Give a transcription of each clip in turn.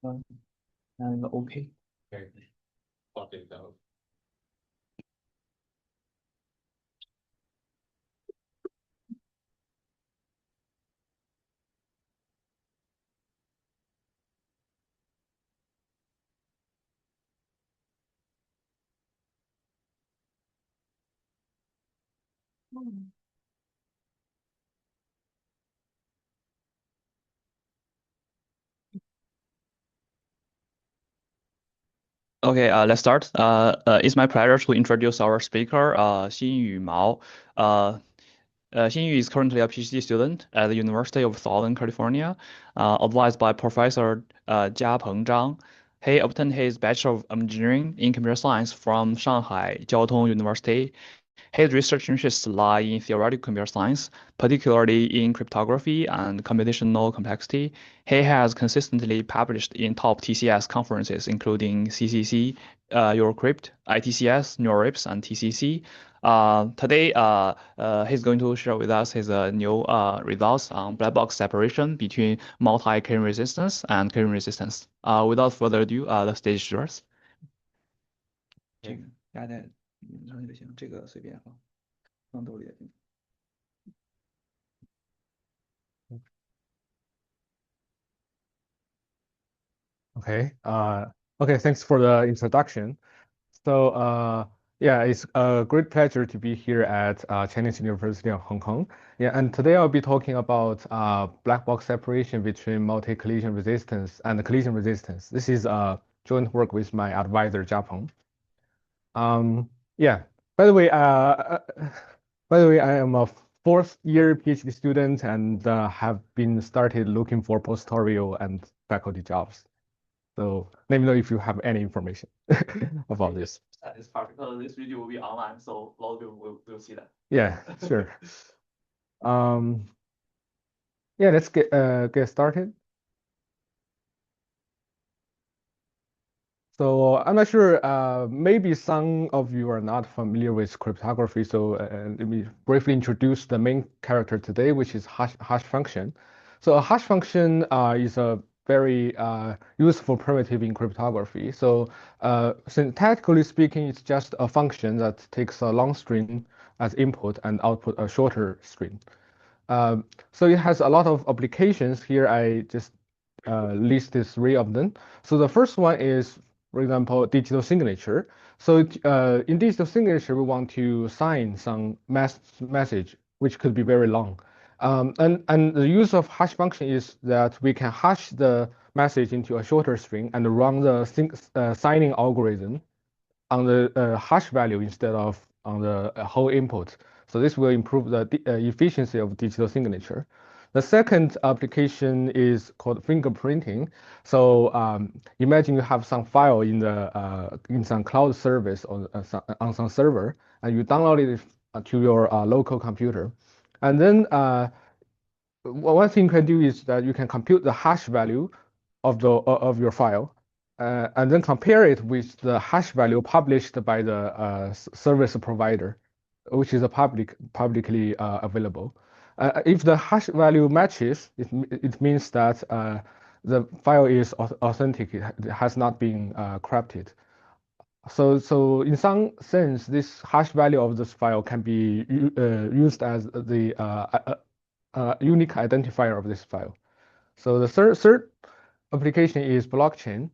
and OK. Okay. Plug it down. Okay, let's start. It's my pleasure to introduce our speaker, Xinyu Mao. Xinyu is currently a PhD student at the University of Southern California, advised by Professor Jiapeng Zhang. He obtained his Bachelor of Engineering in Computer Science from Shanghai Jiao Tong University. His research interests lie in theoretical computer science, particularly in cryptography and computational complexity. He has consistently published in top TCS conferences, including CCC, EUROCRYPT, ITCS, NeurIPS, and TCC. Today, he's going to share with us his new results on black box separation between multi-K resistance and K resistance. Without further ado, the stage is yours. 这个压在上去就行，这个随便放，放兜里也行。Okay. Okay. Thanks for the introduction. So, yeah, it's a great pleasure to be here at Chinese University of Hong Kong. Yeah, and today I'll be talking about black box separation between multi-collision resistance and collision resistance. This is a joint work with my advisor, Jiapeng. Yeah. By the way, I am a fourth-year PhD student and have been started looking for postdoctoral and faculty jobs. So let me know if you have any information about this. It's perfect because this video will be online, so a lot of people will see that. Yeah, sure. Yeah, let's get started. So I'm not sure, maybe some of you are not familiar with cryptography. So let me briefly introduce the main character today, which is hash function. So a hash function is a very useful primitive in cryptography. So syntactically speaking, it's just a function that takes a long string as input and output a shorter string. So it has a lot of applications here. I just listed three of them. So the first one is, for example, digital signature. So in digital signature, we want to sign some message, which could be very long. And the use of hash function is that we can hash the message into a shorter string and run the signing algorithm on the hash value instead of on the whole input. So this will improve the efficiency of digital signature. The second application is called fingerprinting. So imagine you have some file in the in some cloud service or on some server, and you download it to your local computer. And then one thing you can do is that you can compute the hash value of your file, and then compare it with the hash value published by the service provider, which is publicly available. If the hash value matches, it means that the file is authentic. It has not been corrupted. So in some sense, this hash value of this file can be used as the unique identifier of this file. So the third application is blockchain.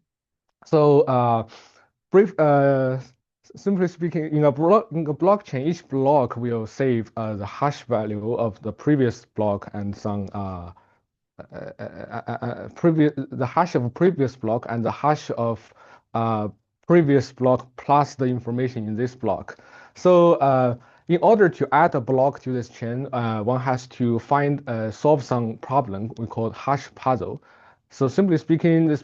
So simply speaking, in a blockchain, each block will save the hash value of the previous block and some the hash of previous block and the hash of previous block plus the information in this block. So in order to add a block to this chain, one has to solve some problem we call hash puzzle. So simply speaking, this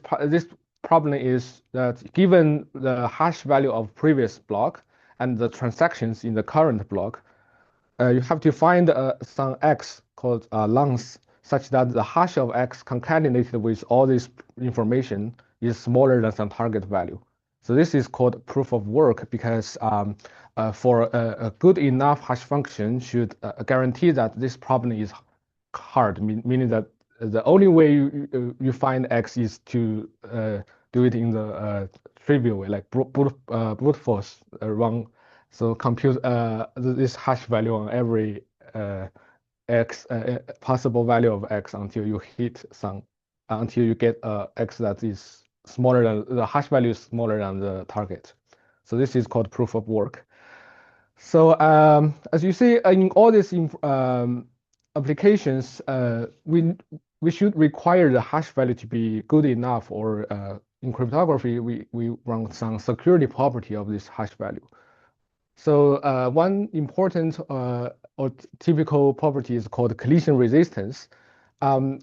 problem is that given the hash value of previous block and the transactions in the current block, you have to find some x called length such that the hash of x concatenated with all this information is smaller than some target value. So this is called proof of work because for a good enough hash function should guarantee that this problem is hard, meaning that the only way you find X is to do it in the trivial way, like brute force run. So compute this hash value on every X possible value of X until you hit some until you get X that is smaller than the hash value is smaller than the target. So this is called proof of work. So as you see in all these applications, we should require the hash value to be good enough, or in cryptography, we run some security property of this hash value. So one important or typical property is called collision resistance,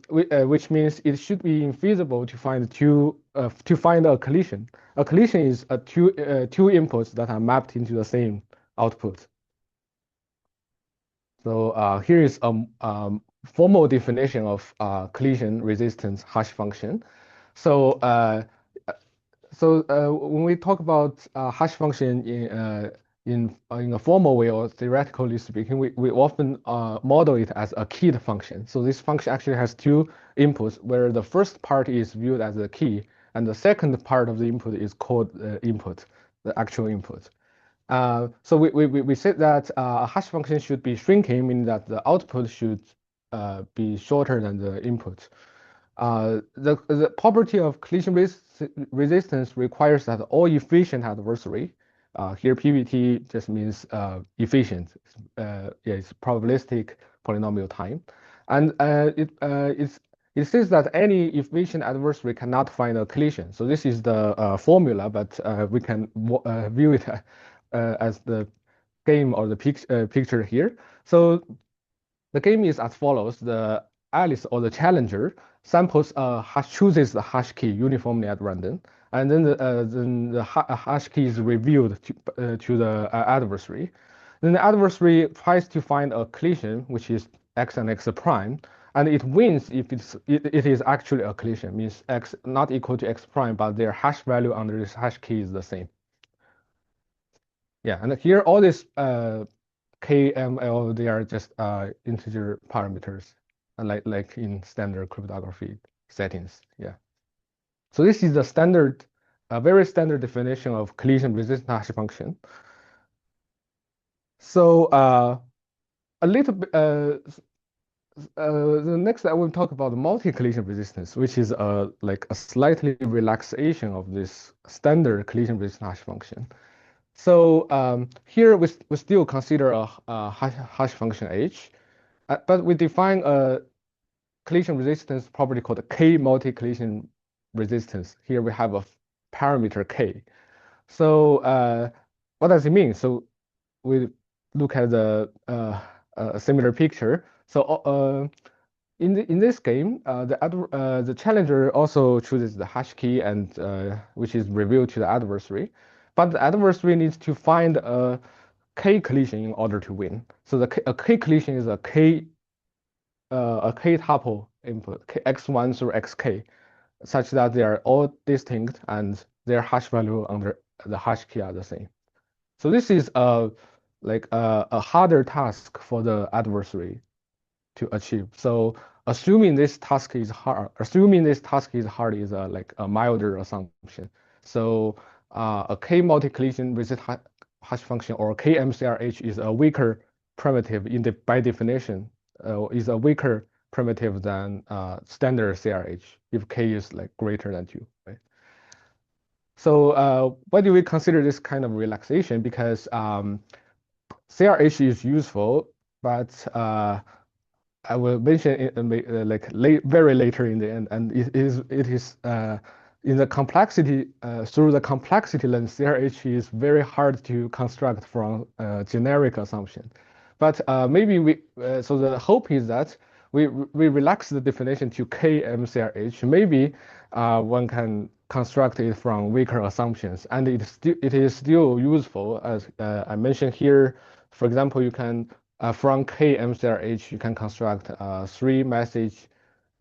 which means it should be infeasible to find a collision. A collision is two inputs that are mapped into the same output. So here is a formal definition of collision resistance hash function. So when we talk about hash function in a formal way, or theoretically speaking, we often model it as a keyed function. So this function actually has two inputs, where the first part is viewed as a key, and the second part of the input is called input, the actual input. So we said that a hash function should be shrinking, meaning that the output should be shorter than the input. The property of collision resistance requires that all efficient adversary, here PVT just means efficient, yeah, it's probabilistic polynomial time, and it says that any efficient adversary cannot find a collision. So this is the formula, but we can view it as the game or the picture here. So the game is as follows: the Alice or the challenger chooses the hash key uniformly at random, and then the hash key is revealed to the adversary. Then the adversary tries to find a collision, which is x and x prime, and it wins if it is actually a collision, means x not equal to x prime, but their hash value under this hash key is the same. Yeah, and here all these KML, they are just integer parameters, like in standard cryptography settings. Yeah. So this is the standard, very standard definition of collision resistant hash function. So a little bit, the next I will talk about multi-collision resistance, which is like a slightly relaxation of this standard collision resistant hash function. So here we still consider a hash function H, but we define a collision resistance property called K multi-collision resistance. Here we have a parameter K. So what does it mean? So we look at the a similar picture. So in this game, the challenger also chooses the hash key, and which is revealed to the adversary. But the adversary needs to find a K collision in order to win. So a K collision is a K tuple input, x1 through xk, such that they are all distinct and their hash value under the hash key are the same. So this is like a harder task for the adversary to achieve. So assuming this task is hard is like a milder assumption. So a K multi-collision resistant hash function, or K-MCRH, is a weaker primitive by definition, is a weaker primitive than standard CRH if K is like greater than 2, right? So why do we consider this kind of relaxation? Because CRH is useful, but I will mention it very later in the end, and it is in the complexity through the complexity lens. CRH is very hard to construct from generic assumption, but maybe so the hope is that we relax the definition to K-MCRH. Maybe one can construct it from weaker assumptions, and it is still useful, as I mentioned here. For example, you can from K-MCRH, you can construct 3-message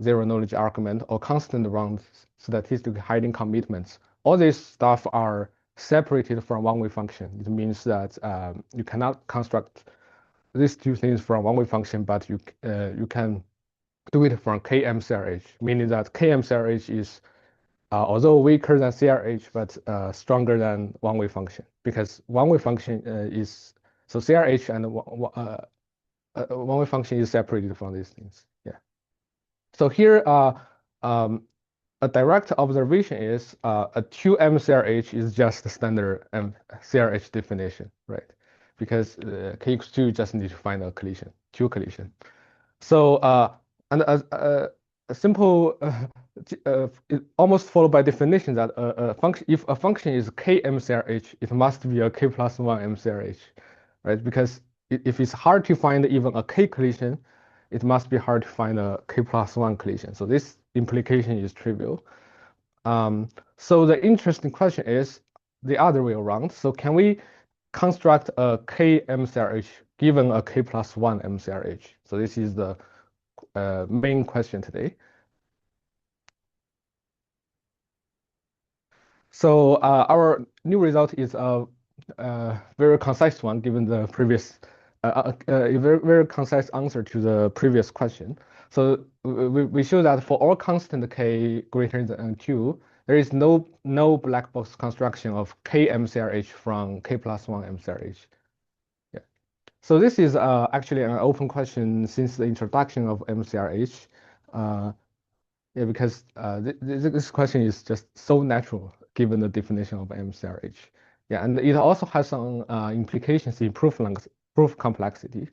zero-knowledge argument or constant round statistic hiding commitments. All this stuff are separated from one-way function. It means that you cannot construct these two things from one-way function, but you can do it from K-MCRH, meaning that K-MCRH is although weaker than CRH, but stronger than one-way function, because one-way function is so CRH and one-way function is separated from these things. Yeah. So here, a direct observation is a 2M-CRH is just the standard CRH definition, right? Because KX2 just need to find a collision, two collision. So and a simple it almost followed by definition that a function, if a function is K-MCRH, it must be a K plus 1 MCRH, right? Because if it's hard to find even a K collision, it must be hard to find a K plus 1 collision. So this implication is trivial. So the interesting question is the other way around. So can we construct a K-MCRH given a K plus 1 MCRH? So this is the main question today. So our new result is a very concise one, given the previous, a very concise answer to the previous question. So we show that for all constant k greater than 2, there is no black box construction of K-MCRH from K plus 1 MCRH. Yeah. So this is actually an open question since the introduction of MCRH. Yeah, because this question is just so natural given the definition of MCRH. Yeah, and it also has some implications in proof complexity.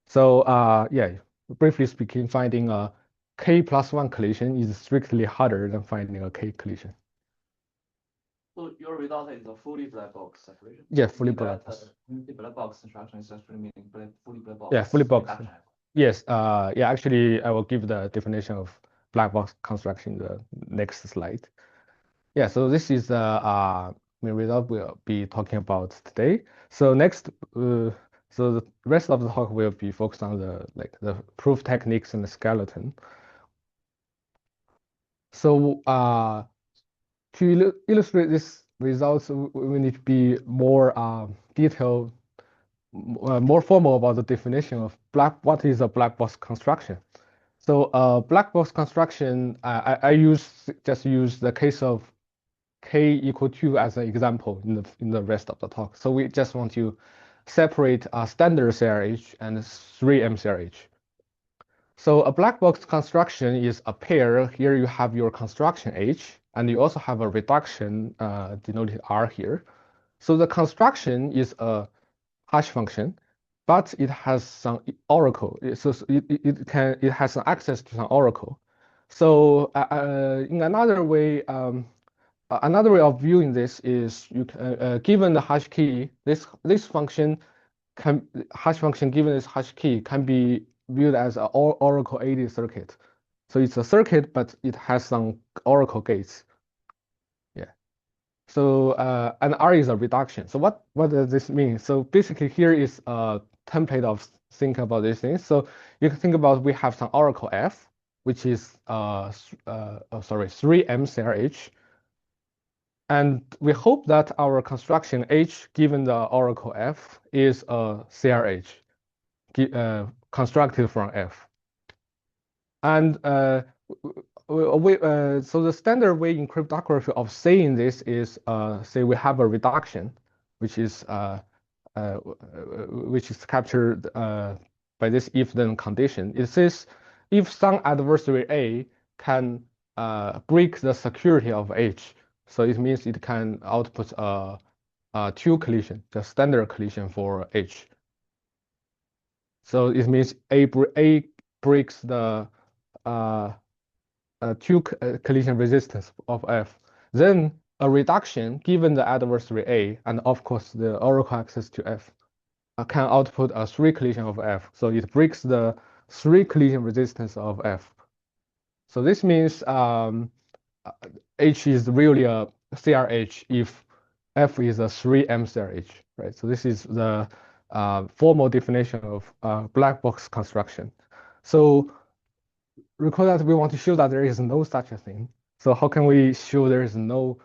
So yeah, briefly speaking, finding a K plus 1 collision is strictly harder than finding a K collision. So your result is a fully black box separation? Yeah, fully black box. The black box construction is actually meaning fully black box. Yeah, fully box. Reduction. Yes, yeah, actually, I will give the definition of black box construction in the next slide. Yeah, so this is the main result we'll be talking about today. So next, so the rest of the talk will be focused on the proof techniques and the skeleton. So to illustrate this results, we need to be more detailed, more formal about the definition of what is a black box construction. So black box construction, I just use the case of k equal 2 as an example in the rest of the talk. So we just want to separate standard CRH and 3 MCRH. So a black box construction is a pair. Here you have your construction H, and you also have a reduction denoted R here. So the construction is a hash function, but it has some oracle. It has some access to some oracle. So in another way, another way of viewing this is you can, given the hash key, this function hash function given this hash key can be viewed as an oracle aided circuit. So it's a circuit, but it has some oracle gates. Yeah. So and R is a reduction. So what does this mean? So basically here is a template of thinking about these things. So you can think about we have some oracle F, which is 3 MCRH. And we hope that our construction H, given the oracle F, is a CRH constructed from F. And so the standard way in cryptography of saying this is, say we have a reduction, which is captured by this if-then condition. It says if some adversary A can break the security of H, so it means it can output a two collision, the standard collision for H. So it means A breaks the two collision resistance of F. Then a reduction given the adversary A, and of course the oracle access to F, can output a 3 collision of F. So it breaks the 3 collision resistance of F. So this means H is really a CRH if F is a 3 MCRH, right? So this is the formal definition of black box construction. So recall that we want to show that there is no such a thing. So how can we show there is no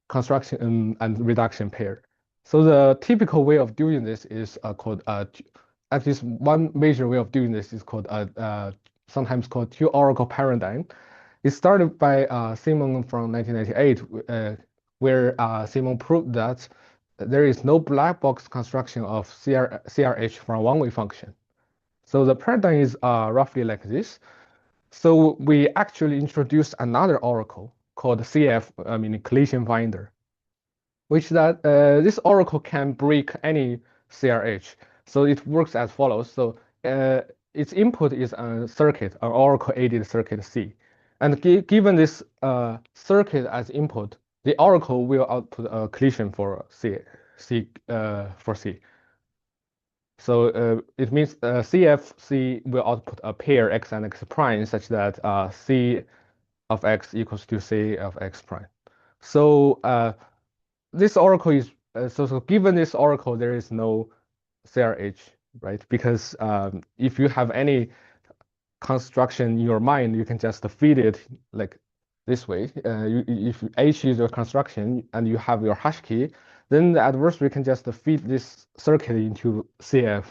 construction and reduction pair? So the typical way of doing this is called at least one major way of doing this is called sometimes called two-oracle paradigm. It started by Simon from 1998, where Simon proved that there is no black box construction of CRH from one-way function. So the paradigm is roughly like this. So we actually introduced another oracle called CF, I mean collision finder, which that this oracle can break any CRH. So it works as follows. So its input is a circuit, an oracle-aided circuit C. And given this circuit as input, the oracle will output a collision for C. So it means CFC will output a pair x and x prime such that C of x equals to C of x prime. So this oracle is so given this oracle, there is no CRH, right? Because if you have any construction in your mind, you can just feed it like this way. If H is your construction and you have your hash key, then the adversary can just feed this circuit into CF,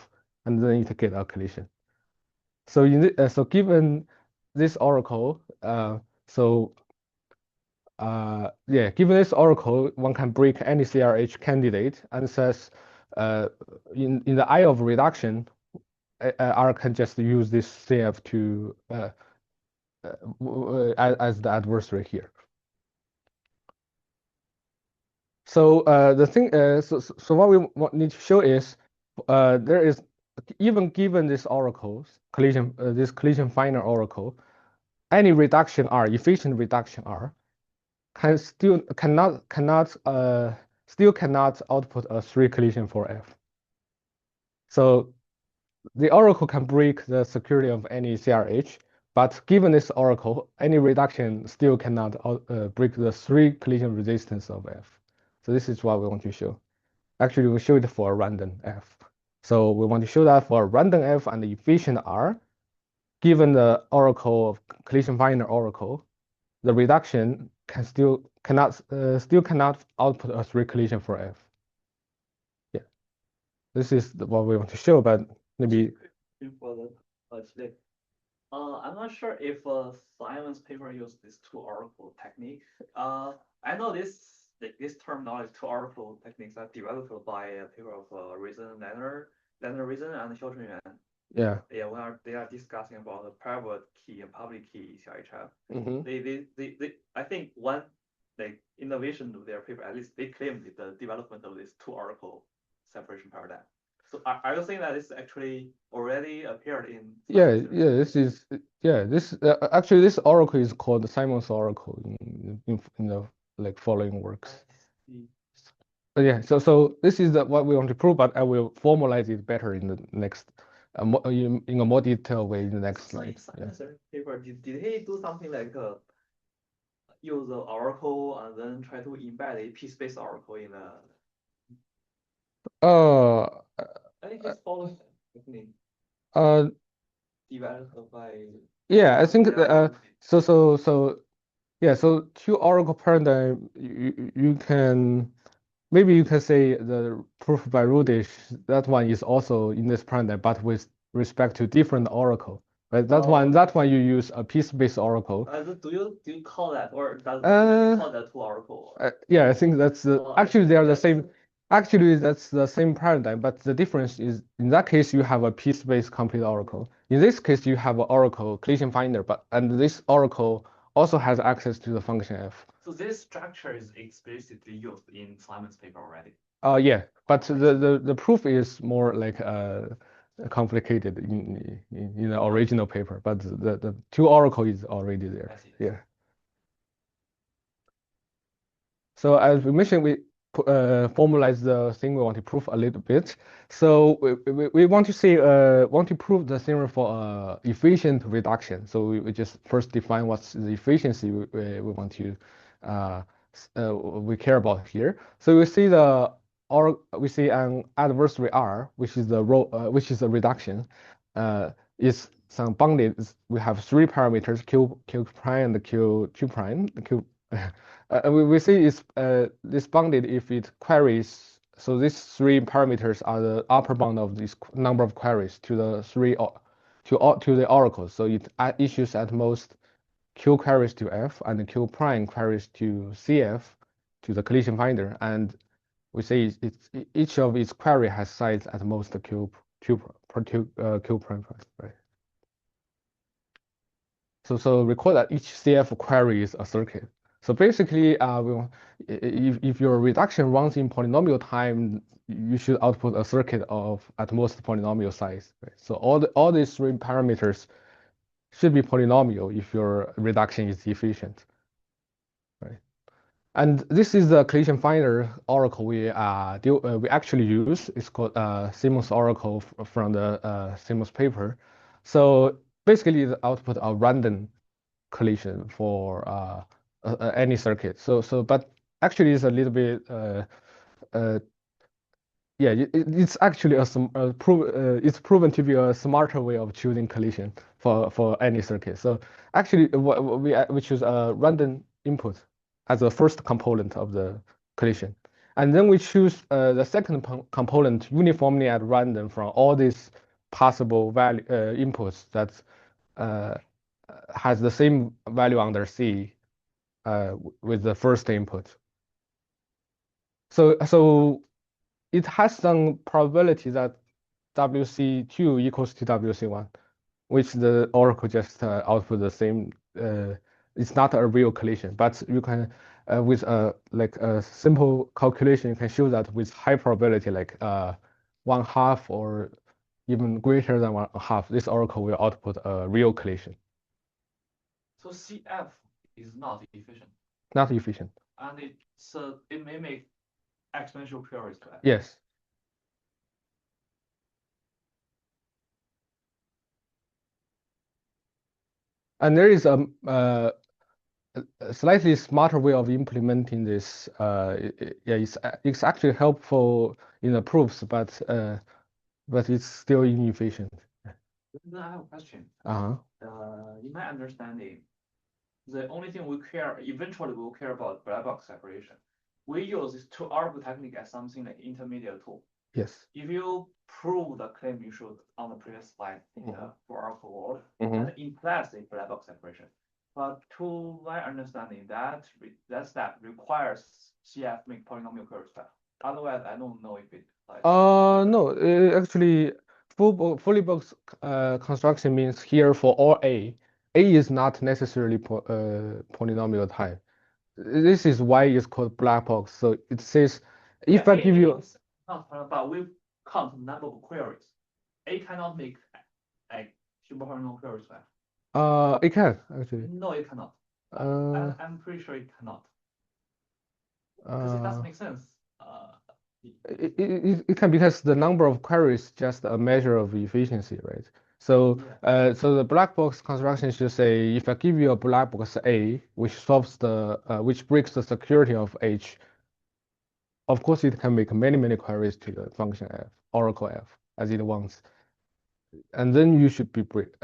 and then it get a collision. So given this oracle, given this oracle, one can break any CRH candidate, and says in the eye of reduction, R can just use this CF to as the adversary here. So the thing, so what we need to show is there is, even given this oracle collision, this collision finder oracle, any reduction R, efficient reduction R, cannot output a 3 collision for F. So the oracle can break the security of any CRH, but given this oracle, any reduction still cannot break the 3 collision resistance of F. So this is what we want to show. Actually, we show it for a random F. So we want to show that for a random F and the efficient R, given the oracle of collision finder oracle, the reduction cannot output a 3 collision for F. Yeah, this is what we want to show, but maybe. For the I'm not sure if Simon's paper used this two-oracle technique. I know this terminology, two-oracle techniques, are developed by a paper of Leonard Reason and Xiao Chunyuan. Yeah. Yeah, they are discussing about the private key and public key CRHF. They I think one innovation of their paper, at least they claimed the development of this two-oracle separation paradigm. So are you saying that this actually already appeared in? Actually this oracle is called Simon's oracle in the following works. But yeah, so this is what we want to prove, but I will formalize it better in the next in a more detailed way in the next slide. Paper, did he do something like use the oracle and then try to embed a p-space oracle in a? I think he's following technique. Developed by. Yeah, I think so two oracle paradigm, you can say the proof by Rudish, that one is also in this paradigm, but with respect to different oracle. Right, that one you use a p-space oracle. Do you call that, or does you call that two oracle? Yeah, I think that's actually they are the same. Actually, that's the same paradigm, but the difference is in that case you have a p-space complete oracle. In this case, you have an oracle collision finder, and this oracle also has access to the function f. So this structure is explicitly used in Simon's paper already. Yeah, but the proof is more like complicated in the original paper, but the two oracle is already there. Yeah. So as we mentioned, we formalize the thing we want to prove a little bit. So we want to prove the theorem for efficient reduction. So we just first define what's the efficiency we want to we care about here. So we see an adversary R, which is a reduction, is some bounded. We have 3 parameters, Q prime and Q2 prime. We see it's this bounded if it queries so these three parameters are the upper bound of this number of queries to the to the oracle. So it issues at most Q queries to F and Q prime queries to CF to the collision finder, and we say each of its query has size at most Q prime, right? So recall that each CF query is a circuit. So basically, if your reduction runs in polynomial time, you should output a circuit of at most polynomial size, right? So all these three parameters should be polynomial if your reduction is efficient, right? And this is the collision finder oracle we actually use. It's called Simmons oracle from the Simmons paper. So basically, the output of random collision for any circuit. But actually, it's a little bit yeah, it's actually it's proven to be a smarter way of choosing collision for any circuit. So actually, we choose a random input as the first component of the collision, and then we choose the second component uniformly at random from all these possible value inputs that has the same value under C with the first input. So it has some probability that WC2 equals to WC1, which the oracle just output the same. It's not a real collision, but you can with like a simple calculation, you can show that with high probability, like 1/2 or even greater than 1/2, this oracle will output a real collision. So CF is not efficient, Not efficient. and it may make exponential queries to F. Yes. And there is a slightly smarter way of implementing this. Yeah, it's actually helpful in the proofs, but it's still inefficient. Then I have a question. Uh-huh. In my understanding, the only thing eventually we'll care about black box separation. We use this two-arc technique as something like intermediate tool. Yes. If you prove the claim you showed on the previous slide in the four-arc world, that implies a black box separation. But to my understanding, that step requires CF make polynomial queries back. Otherwise, I don't know if it applies. No, actually, fully box construction means here for all A is not necessarily polynomial type. This is why it's called black box. So it says if I give you but we count number of queries. A cannot make like super polynomial queries back. it can actually. No, it cannot. I'm pretty sure it cannot. Because it doesn't make sense. It can, because the number of queries is just a measure of efficiency, right? So so the black box construction should say if I give you a black box A, which solves which breaks the security of H, of course it can make many queries to the function F, oracle F, as it wants. And then you should be break.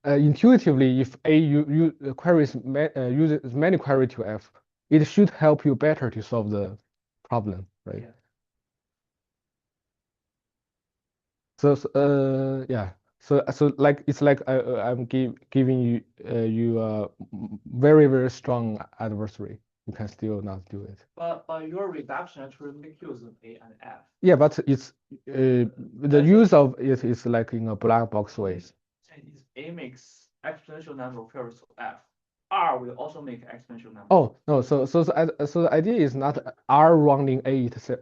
Intuitively, if A uses many queries to F, it should help you better to solve the problem, right? Yeah. So yeah. So like it's like I'm giving you a very strong adversary. You can still not do it. But your reduction actually make use of A and F. Yeah, but it's the use of it is like in a black box way. A makes exponential number of queries to F. R will also make exponential number. Oh no, so the idea is not R running A itself.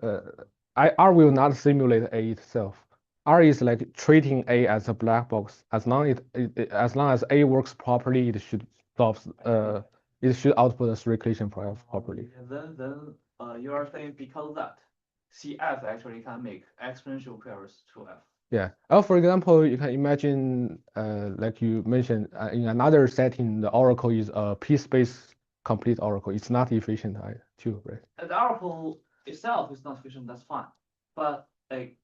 R will not simulate A itself. R is like treating A as a black box. As long as A works properly, it should output a three collision for F properly. Then you are saying because of that, CF actually can make exponential queries to F. Yeah. For example, you can imagine, like you mentioned, in another setting, the oracle is a p-space complete oracle. It's not efficient too, right? The oracle itself is not efficient. That's fine, but like.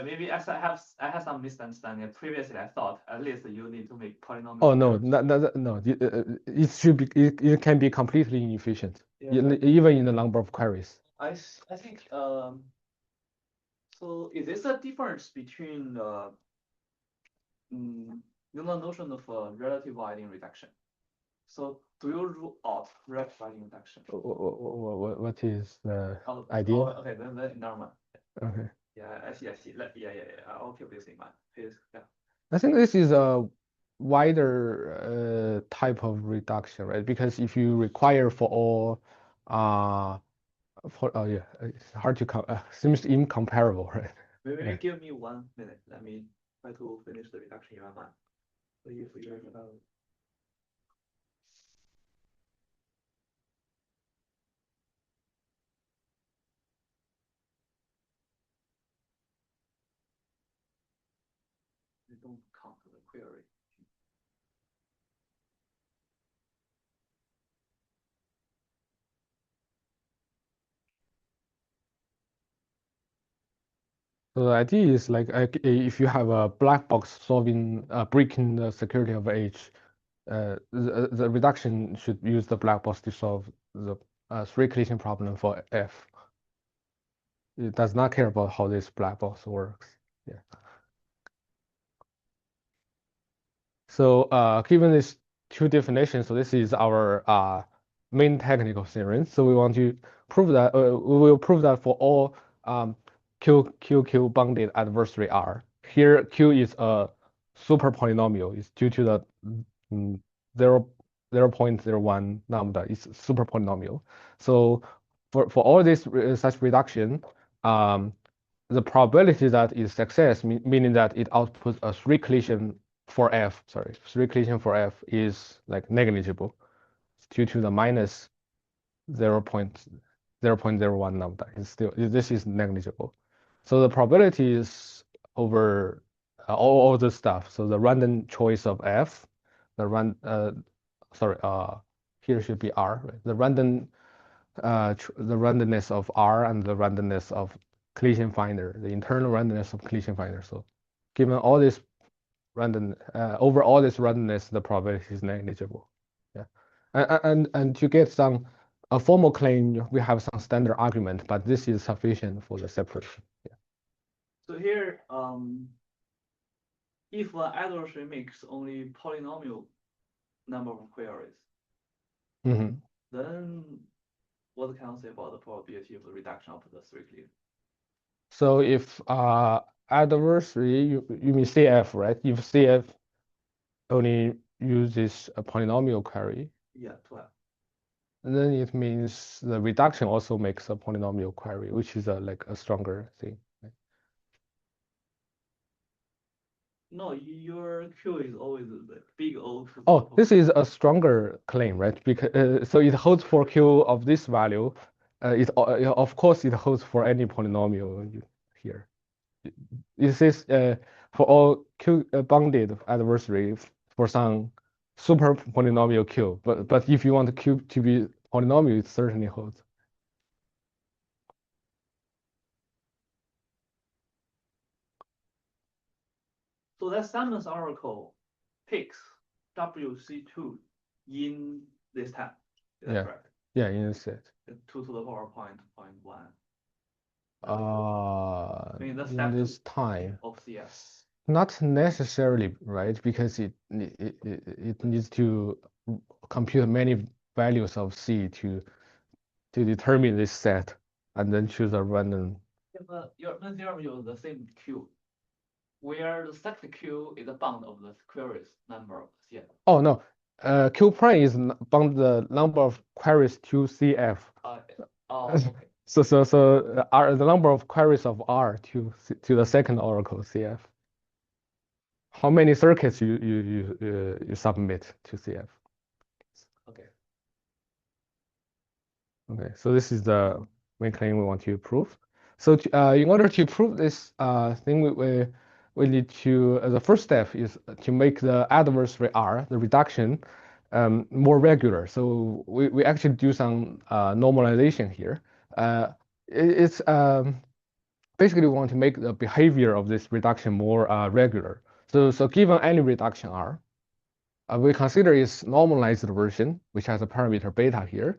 Maybe I have some misunderstanding. Previously, I thought at least you need to make polynomial. Oh no, no. It can be completely inefficient, even in the number of queries. I think so is this a difference between you know notion of relative Widen reduction? So do you rule out relative Widen reduction? What is the Oh, idea? oh, okay, then never mind. Okay. Yeah, I see. Yeah. I'll keep this in mind. Please, yeah. I think this is a wider type of reduction, right? Because if you require for all, oh yeah, it's hard to seems incomparable, right? Maybe Yeah. give me 1 minute. Let me try to finish the reduction in my mind. So if you're you don't count the query. So the idea is like if you have a black box solving breaking the security of H, the reduction should use the black box to solve the three collision problem for F. It does not care about how this black box works. Yeah. So given these two definitions, so this is our main technical theorem. So we want to prove that we will prove that for all Q bounded adversary R. Here Q is a super polynomial. It's due to the 0.01 lambda. It's super polynomial. So for all this such reduction, the probability that is success, meaning that it outputs a three collision for F, three collision for F is like negligible due to the minus 0.01 lambda. It's still, this is negligible. So the probability is over all the stuff. So the random choice of F, here should be R, right? The randomness of R and the randomness of collision finder, the internal randomness of collision finder. So given all this over all this randomness, the probability is negligible. Yeah, and to get a formal claim, we have some standard argument, but this is sufficient for the separation. Yeah. So here, if an adversary makes only polynomial number of queries, then what can I say about the probability of the reduction of the three collision? So if adversary, you mean CF, right? If CF only uses a polynomial query, yeah, 12. then it means the reduction also makes a polynomial query, which is like a stronger thing. Right? No, your Q is always the big O. Oh, this is a stronger claim, right? Because so it holds for Q of this value. Of course it holds for any polynomial here. It says for all Q bounded adversary for some super polynomial Q, but if you want the Q to be polynomial, it certainly holds. So that Simon's oracle picks WC2 in this tab. Is that correct? Yeah, in this set. 2 to the power point 0.1. I mean, in this time. Of CS. Not necessarily, right? Because it needs to compute many values of C to determine this set and then choose a random. Yeah, but your theorem uses the same Q, where the second Q is a bound of the queries number of CS. Oh no, Q prime is bound the number of queries to CF. Okay. So the number of queries of R to the second oracle CF. How many circuits you submit to CF? Okay. Okay, so this is the main claim we want to prove. So in order to prove this thing, we need to the first step is to make the adversary R, the reduction, more regular. So we actually do some normalization here. It's basically we want to make the behavior of this reduction more regular. So given any reduction R, we consider its normalized version, which has a parameter beta here.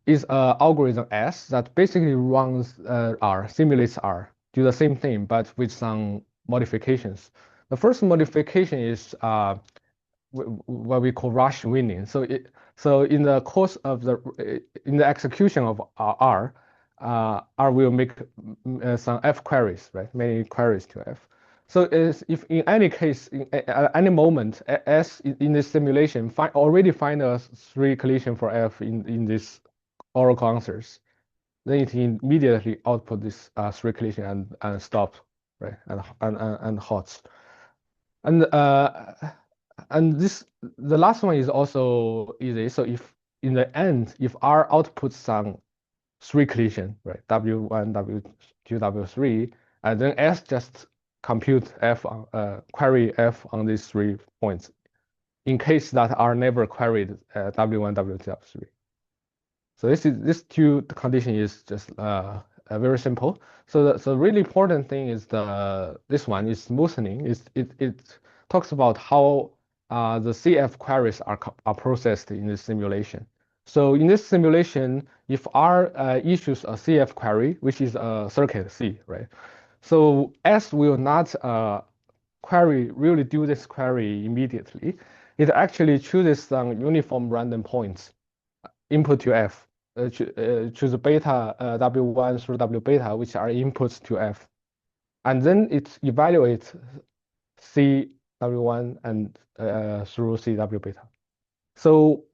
is an algorithm S that basically runs R, simulates R, do the same thing, but with some modifications. The first modification is what we call rush winning. So in the course of in the execution of R, R will make some F queries, right? Many queries to F. So if in any case, at any moment, S in this simulation already find a 3 collision for F in this Oracle answers, then it immediately output this 3 collision and stop, right? And halts. And the last one is also easy. So if in the end, if R outputs some 3 collision, right? W1, W2, W3, and then S just compute F on query F on these 3 points in case that R never queried W1, W2, W3. So this 2 condition is just very simple. So the really important thing is this one is smoothing. It talks about how the CF queries are processed in this simulation. So in this simulation, if R issues a CF query, which is a circuit C, right? So S will not really do this query immediately. It actually chooses some uniform random points input to F. Choose beta W1 through W beta, which are inputs to F. And then it evaluates C W1 and through C W beta. So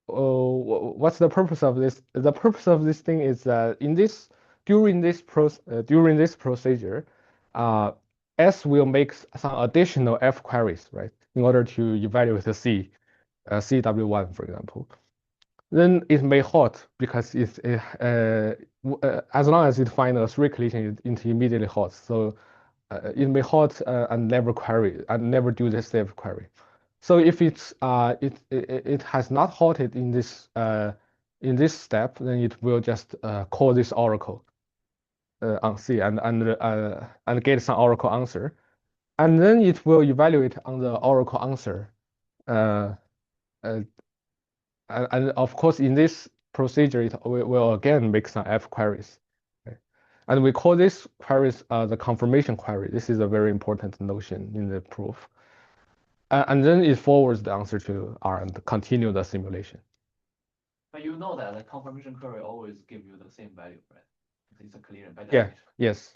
what's the purpose of this? The purpose of this thing is that during this procedure, S will make some additional F queries, right, in order to evaluate the C, CW1, for example. Then it may halt because as long as it finds a 3 collision, it immediately halts. So it may halt and never query and never do the save query. So if it has not halted in this step, then it will just call this oracle on C and get some oracle answer, and then it will evaluate on the oracle answer. And of course, in this procedure, it will again make some F queries. Okay? And we call this queries the confirmation query. This is a very important notion in the proof. And then it forwards the answer to R and continue the simulation. But you know that the confirmation query always give you the same value, right? It's a clear by Yeah, definition. yes.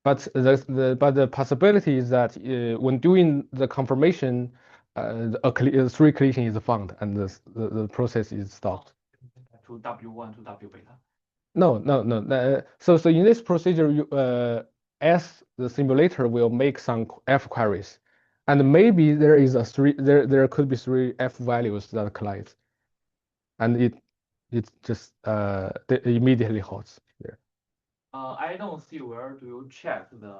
But the possibility is that when doing the confirmation, a 3 collision is found and the process is stopped. To W1 to W beta. No. So in this procedure, the simulator will make some F queries, and maybe there could be 3 F values that collide, and it just immediately halts there. I don't see where do you check the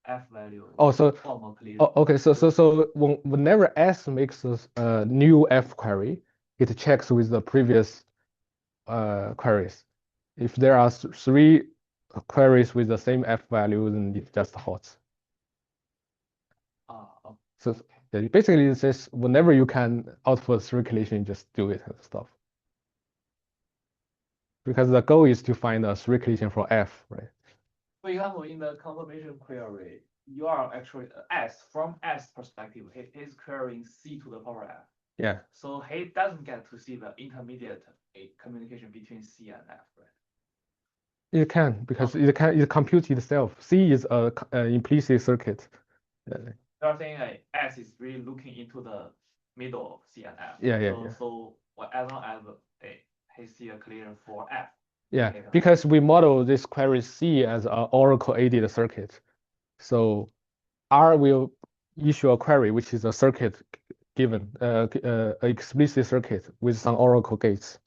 F value. Oh, so formal collision. okay. So whenever S makes a new F query, it checks with the previous queries. If there are 3 queries with the same F value, then it just halts. Okay. So yeah, basically it says whenever you can output 3 collision, just do it and stuff. Because the goal is to find a 3 collision for F, right? For example, in the confirmation query, you are actually from S perspective, he is querying C to the power F. Yeah. So he doesn't get to see the intermediate communication between C and F, right? It can, because it computes itself. C is a implicit circuit. You are saying S is really looking into the middle of C and F. Yeah. So as long as he see a collision for F. Yeah, because we model this query C as an oracle-aided circuit. So R will issue a query, which is a circuit given, explicit circuit with some oracle gates.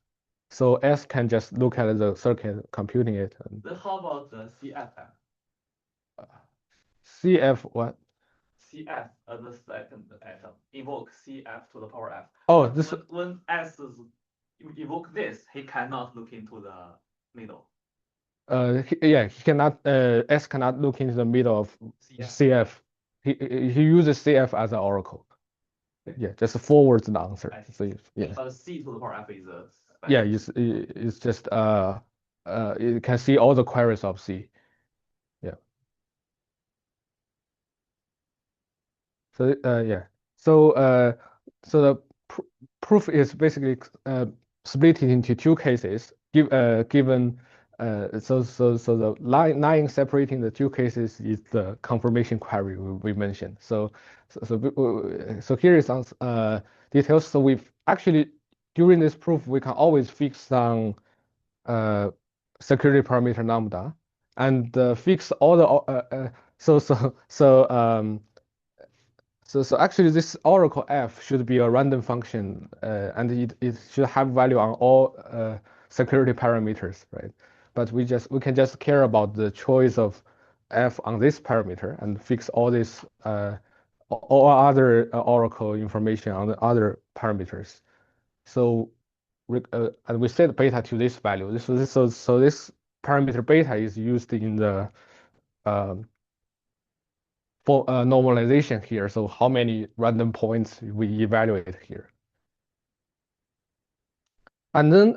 So S can just look at the circuit, computing it. Then how about the CF? CF what? CF as the second item. Invoke CF to the power F. Oh, when S evoke this, he cannot look into the middle. he cannot. S cannot look into the middle of CF. He uses CF as an oracle. Yeah, just forwards the answer. I see. So yeah. C to the power F is Yeah, it's just it can see all the queries of C. Yeah. So yeah. So the proof is basically split into two cases. Given so the line separating the two cases is the confirmation query we mentioned. So here is some details. So we've actually during this proof we can always fix some security parameter lambda and fix all the so so so so actually this oracle f should be a random function and it should have value on all security parameters, right? But we can just care about the choice of f on this parameter and fix all this all other oracle information on the other parameters. So and we set beta to this value. So this parameter beta is used in the for normalization here. So how many random points we evaluate here. And then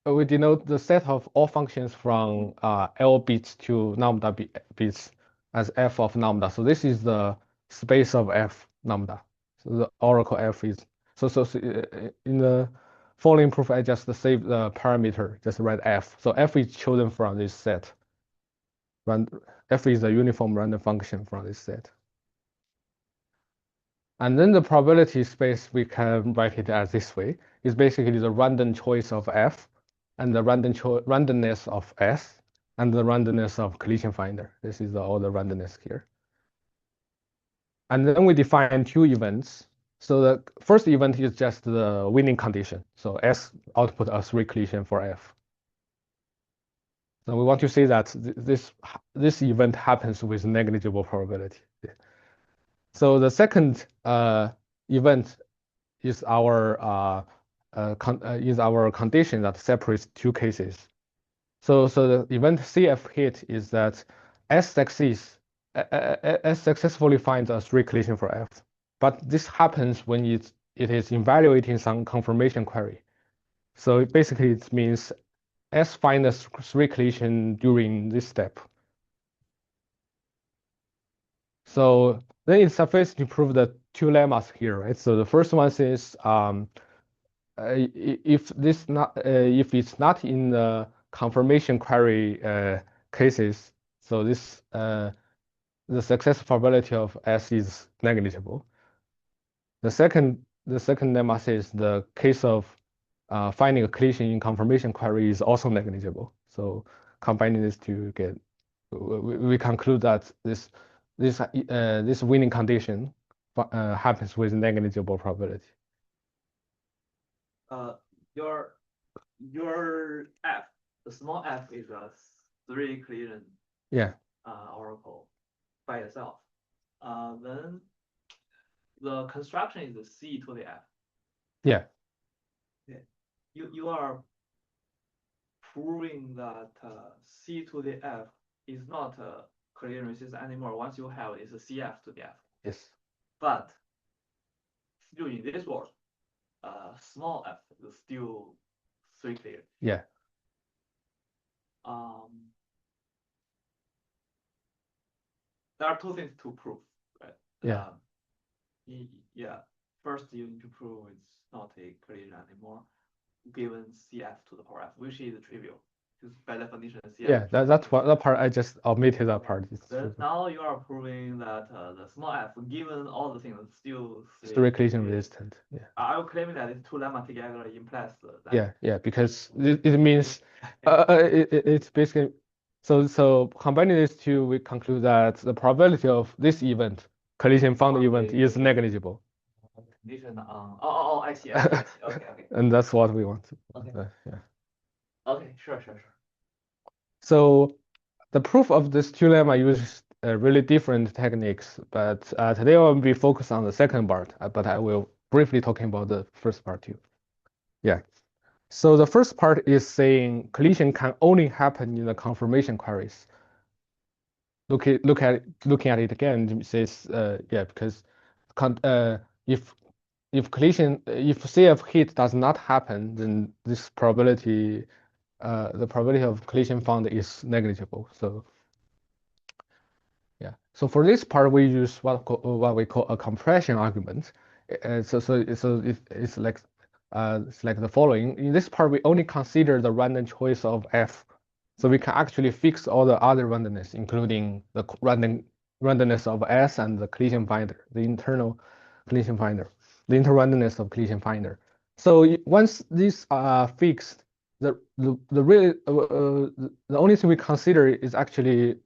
we denote the set of all functions from L bits to lambda bits as f of lambda. So this is the space of f lambda. So the oracle f is so in the following proof I just save the parameter, just write f. So f is chosen from this set. F is a uniform random function from this set. And then the probability space, we can write it as this way, is basically the random choice of f and the randomness of s and the randomness of collision finder. This is all the randomness here. And then we define two events. So the first event is just the winning condition. So s output a 3 collision for f. So we want to say that this event happens with negligible probability. So the second event is our condition that separates two cases. So the event CF hit is that S successfully finds a 3 collision for F. But this happens when it is evaluating some confirmation query. So basically it means S finds a 3 collision during this step. So then it's sufficient to prove the two lemmas here, right? So the first one says if it's not in the confirmation query cases, so this the success probability of S is negligible. The second lemma says the case of finding a collision in confirmation query is also negligible. So combining these two, we conclude that this winning condition happens with negligible probability. Your f, the small f is a 3 collision Yeah. oracle by itself. Then the construction is the c to the f. Yeah. You are proving that c to the f is not a collision resistance anymore. Once you have it, it's a cf to the f. Yes. But still in this world, small f is still 3 clear. Yeah. There are two things to prove, right? Yeah. Yeah. First, you need to prove it's not a collision anymore, given CF to the power F, which is trivial. Because by definition, CF. Yeah, that part I just omitted that part. Then now you are proving that the small f, given all the things, is still 3 collision resistant. Yeah. I will claim that it's two lemma together implies that. Yeah, because it means it's basically so combining these two, we conclude that the probability of this event, collision found event, is negligible. Condition on I see. Okay. And that's what we want. Okay. Yeah. Okay, sure. So the proof of this two lemma uses really different techniques, but today I will be focused on the second part, but I will briefly talking about the first part too. Yeah. So the first part is saying collision can only happen in the confirmation queries. Looking at it again, it says because if if CF hit does not happen, then this probability, the probability of collision found is negligible. So yeah. So for this part, we use what we call a compression argument. So it's like the following. In this part, we only consider the random choice of F. So we can actually fix all the other randomness, including the randomness of S and the collision finder, the internal collision finder, the interrandomness of collision finder. So once these are fixed, the only thing we consider is actually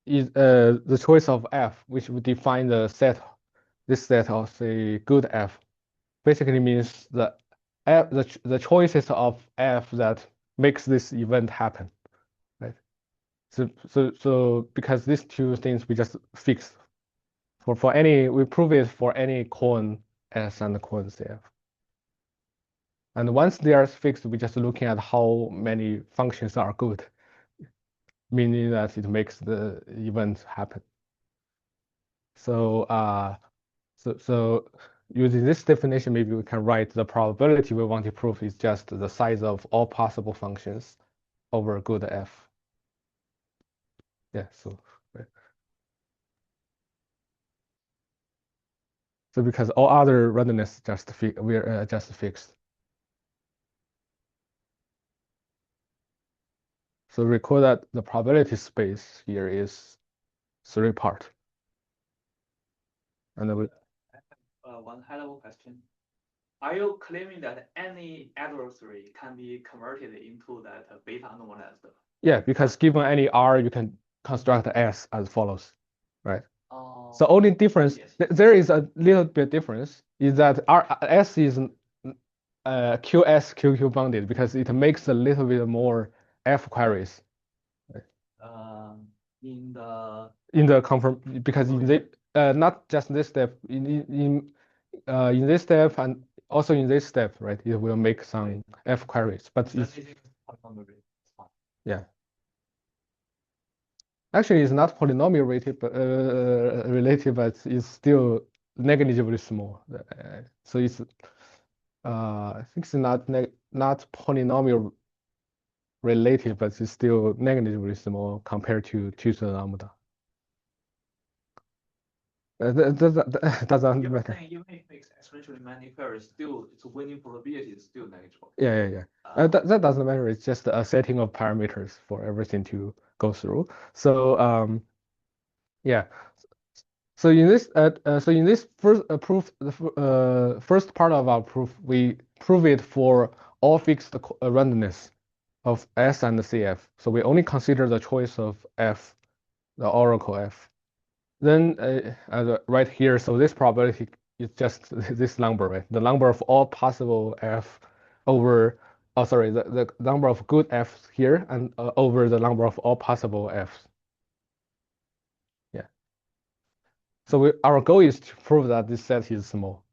the choice of F, which would define this set of the good F. Basically means the choices of F that makes this event happen, right? So because these two things we just fix for any, we prove it for any coin S and coin CF. And once they are fixed, we're just looking at how many functions are good, meaning that it makes the event happen. So using this definition, maybe we can write the probability we want to prove is just the size of all possible functions over good F. Yeah, so because all other randomness we're just fixed. So recall that the probability space here is 3 part. And then one high-level question. Are you claiming that any adversary can be converted into that beta normalized? yeah, because given any R, you can construct S as follows, right? So only difference, there is a little bit difference, is that S is QS QQ bounded because it makes a little bit more F queries. In the confirm, because in the not just this step, in this step and also in this step, right? It will make some F queries, but it's yeah. Actually, it's not polynomial related, but it's still negligibly small. So it's I think it's not polynomial related, but it's still negligibly small compared to the lambda. That doesn't matter. Even if it makes exponentially many queries, still its winning probability is still negligible. Yeah. That doesn't matter. It's just a setting of parameters for everything to go through. So yeah. So in this first proof, the first part of our proof, we prove it for all fixed randomness of S and CF. So we only consider the choice of F, the oracle F. Then right here, so this probability is just this number, right? The number of all possible F over, oh sorry, the number of good Fs here and over the number of all possible Fs. Yeah. So our goal is to prove that this set is small.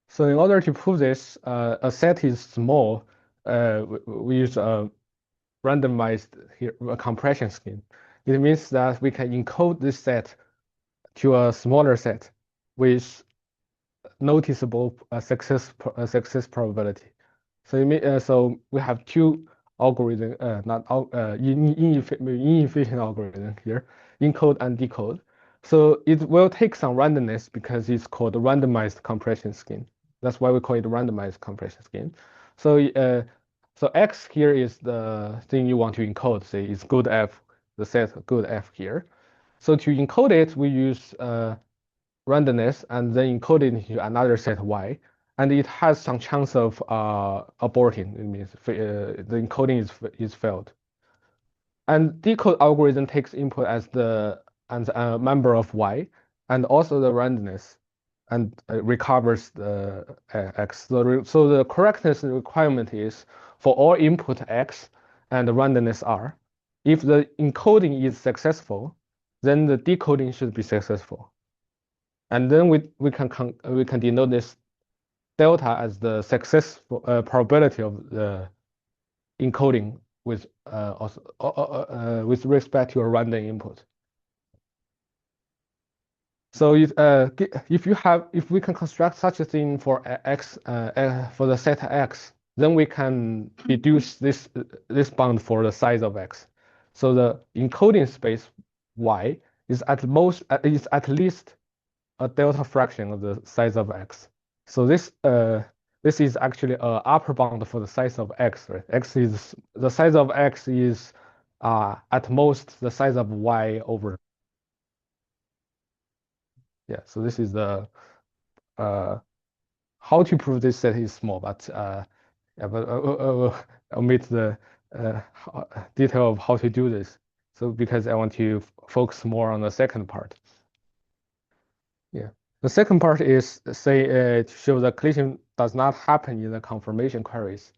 So in order to prove this, a set is small, we use a randomized here a compression scheme. It means that we can encode this set to a smaller set with noticeable success probability. So we have two algorithm, not inefficient algorithm here, encode and decode. So it will take some randomness because it's called a randomized compression scheme. That's why we call it a randomized compression scheme. So X here is the thing you want to encode. Say it's good F, the set good F here. So to encode it, we use randomness and then encode it into another set Y, and it has some chance of aborting. It means the encoding is failed. And decode algorithm takes input as a member of Y, and also the randomness, and recovers the X. So the correctness requirement is for all input X and the randomness R. If the encoding is successful, then the decoding should be successful. And then we can denote this delta as the successful probability of the encoding with respect to a random input. So if we can construct such a thing for x for the set x, then we can deduce this bound for the size of x. So the encoding space y is at least a delta fraction of the size of x. So this is actually a upper bound for the size of x, right? The size of x is at most the size of y over. Yeah, so this is the how to prove this set is small, but yeah, but omit the detail of how to do this. So because I want to focus more on the second part. Yeah, the second part is to show the collision does not happen in the confirmation queries.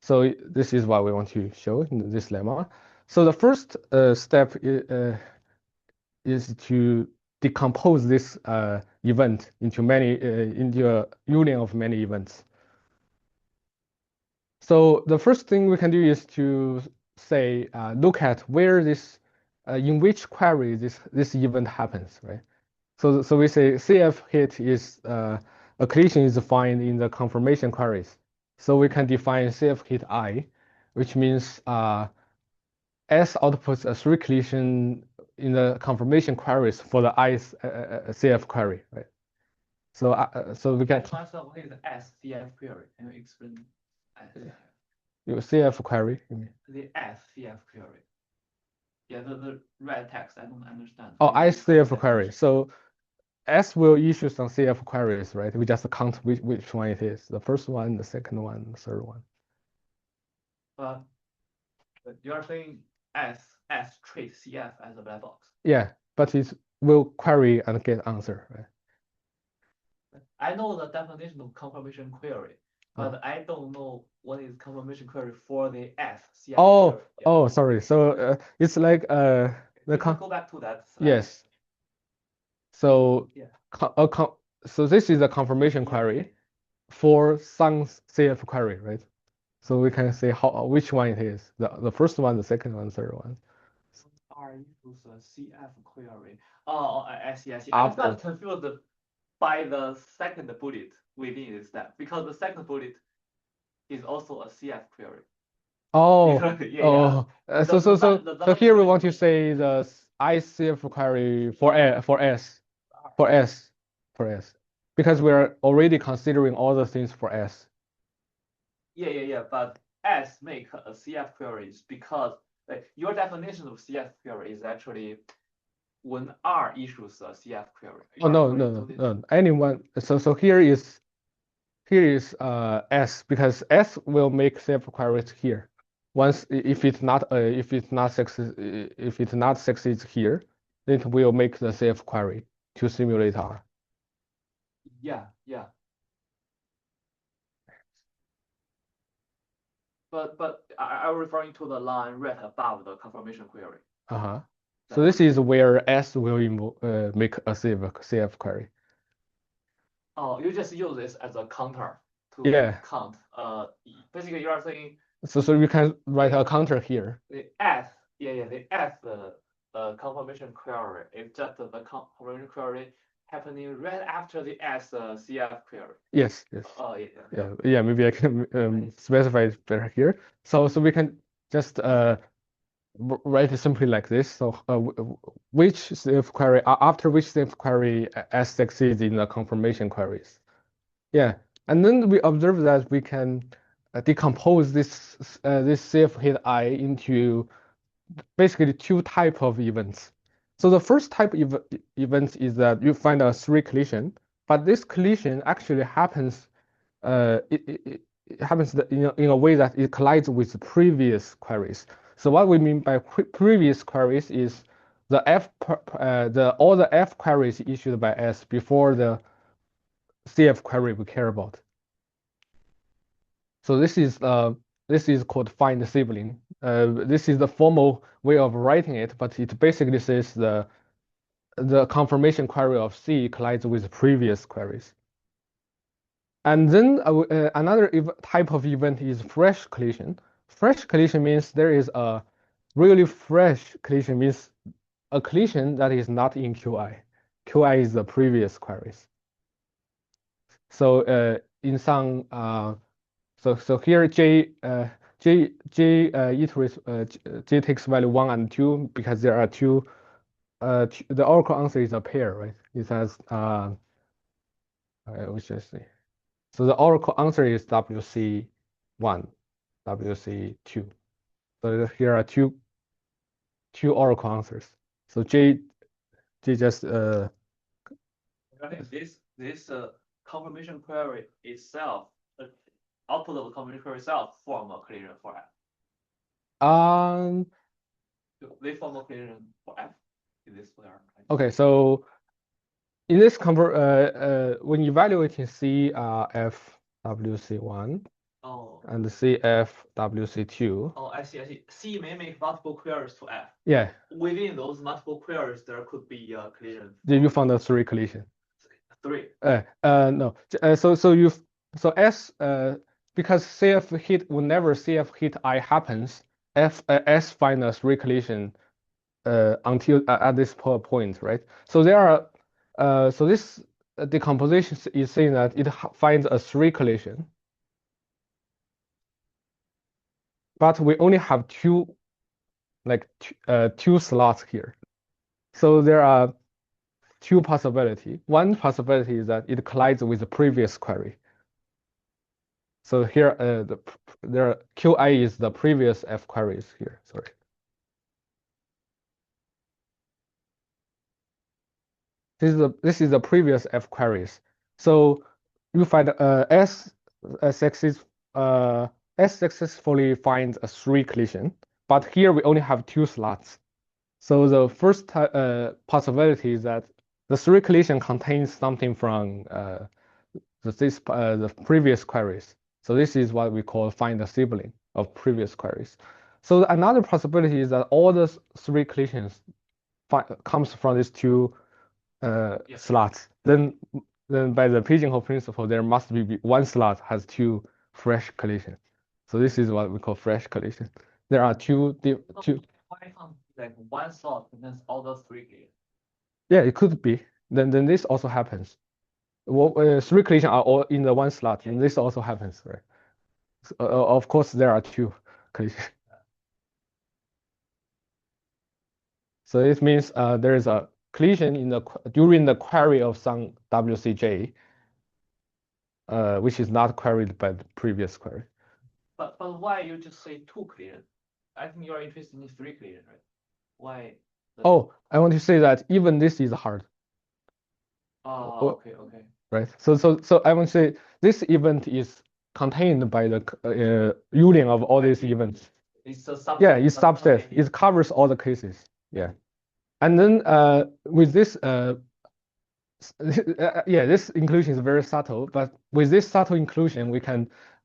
So this is what we want to show in this lemma. So the first step is to decompose this event into a union of many events. So the first thing we can do is to say look at where in which query this event happens, right? So we say CF hit is a collision is defined in the confirmation queries. So we can define CF hit I, which means S outputs a 3 collision in the confirmation queries for the I CF query, right? So we can What is the SCF query? Can you explain? your CF query, you mean? The SCF query. Yeah, the red text, I don't understand. Oh, ICF query. So S will issue some CF queries, right? We just count which one it is. The first one, the second one, the third one. But you are saying S treats CF as a black box. Yeah, but it will query and get answer, right? I know the definition of confirmation query, but I don't know what is confirmation query for the SCF query. Yeah. Oh, sorry. So it's like Can we go back to that slide? yes. So Yeah. So this is a confirmation query for some CF query, right? So we can say which one it is. The first one, the second one, third one. R equals a CF query. Oh, I see. I After. got confused by the second bullet within this step because the second bullet is also a CF query. Oh, Yeah. So here we want to say the ICF query for S, because we're already considering all the things for S. Yeah. But S make a CF queries because your definition of CF query is actually when R issues a CF query. Oh no. Anyone. So here is S, because S will make CF queries here. Once if it not succeeds here, then it will make the CF query to simulate R. Yeah. But I'm referring to the line right above the confirmation query. So this is where S will make a CF query. Oh, you just use this as a counter to count. Basically you are saying. So you can write a counter here. The S, the S confirmation query is just the confirmation query happening right after the S CF query. Yes. Oh yeah. Maybe I can specify it better here. So we can just write it simply like this. So which CF query after which CF query S succeeds in the confirmation queries. Yeah, and then we observe that we can decompose this CF hit I into basically two type of events. So the first type of event is that you find a 3 collision, but this collision actually happens it happens in a way that it collides with previous queries. So what we mean by previous queries is all the F queries issued by S before the CF query we care about. So this is called find sibling. This is the formal way of writing it, but it basically says the confirmation query of C collides with previous queries. And then another type of event is fresh collision. Fresh collision means there is a really fresh collision, means a collision that is not in QI. QI is the previous queries. So in some so here J iterates J takes value 1 and 2 because there are two the oracle answer is a pair, right? It says which is so the oracle answer is WC1, WC2. So here are two oracle answers. So J just I think this confirmation query itself, output of the confirmation query itself, form a collision for F. They form a collision for F. Is this clear? Okay, so in this when evaluating CFWC1 and CFWC2. Oh, I see. C may make multiple queries to F. Yeah. Within those multiple queries, there could be a collision. You found the 3 collision. 3. No. So S because CF hit whenever CF hit I happens, S find a 3 collision until at this point, right? So there are so this decomposition is saying that it finds a 3 collision, but we only have two slots here. So there are two possibilities. One possibility is that it collides with the previous query. So here there QI is the previous F queries here. Sorry. This is the previous F queries. So you find S successfully finds a 3 collision, but here we only have 2 slots. So the first possibility is that the 3 collision contains something from the previous queries. So this is what we call find a sibling of previous queries. So another possibility is that all the 3 collisions comes from these 2 slots. Then by the pigeonhole principle, there must be 1 slot has 2 fresh collisions. So this is what we call fresh collision. There are two. Why can't like 1 slot contains all those 3 collisions? Yeah, it could be. Then this also happens. Well, 3 collisions are all in the 1 slot, and this also happens, right? So, of course, there are 2 collisions. So it means there is a collision during the query of some WCJ, which is not queried by the previous query. But why you just say 2 collisions? I think you are interested in 3 collisions, right? Why? Oh, I want to say that even this is hard. Oh, okay. Right. So I want to say this event is contained by the union of all these events. It's a subset. Yeah, it's subset. It covers all the cases. Yeah. And then with this, this inclusion is very subtle, but with this subtle inclusion,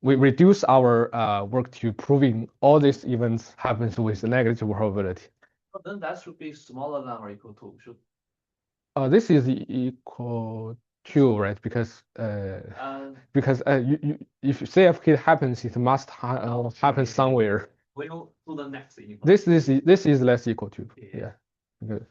we reduce our work to proving all these events happens with negative probability. But then that should be smaller than or equal to. This is equal to, right? Because if CF hit happens, it must happen somewhere. We'll do the next equal. This is less equal to. Yeah. Good.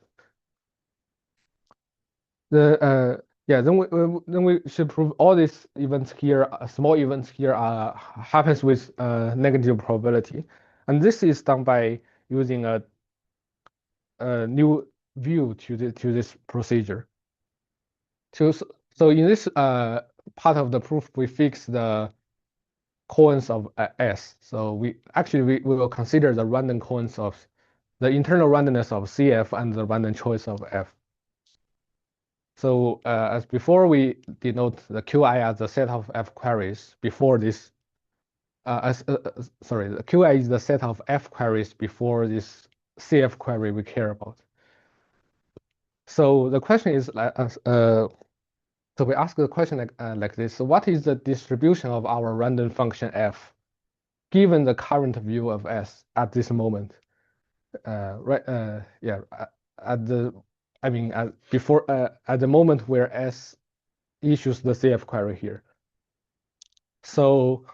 Then we should prove all these events here, small events here, happens with negative probability, and this is done by using a new view to this procedure. So in this part of the proof, we fix the coins of S. So we will consider the random coins of the internal randomness of CF and the random choice of F. So as before, we denote the QI as the set of F queries before this. Sorry, the QI is the set of F queries before this CF query we care about. So the question is, so we ask the question like this: so what is the distribution of our random function F, given the current view of S at this moment? At the moment where S issues the CF query here. So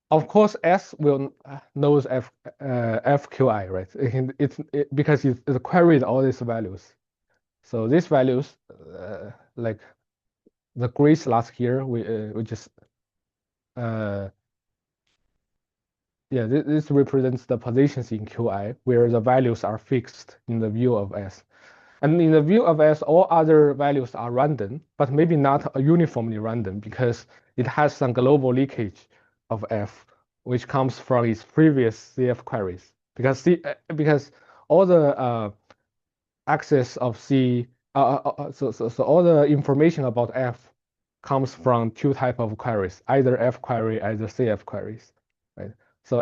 of course S will knows FQI, right? Because it queried all these values. So these values, like the gray slots here, we just yeah, this represents the positions in Qi where the values are fixed in the view of S. And in the view of S, all other values are random, but maybe not uniformly random because it has some global leakage of F, which comes from its previous CF queries. Because all the access of C, so all the information about F comes from two type of queries, either F query, either CF queries, right? So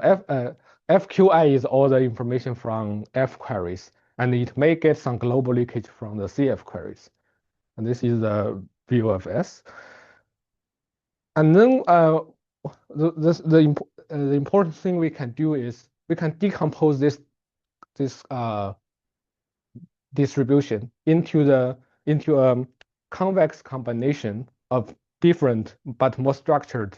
FQI is all the information from F queries, and it may get some global leakage from the CF queries. And this is the view of S. And then the important thing we can do is we can decompose this distribution into a convex combination of different but more structured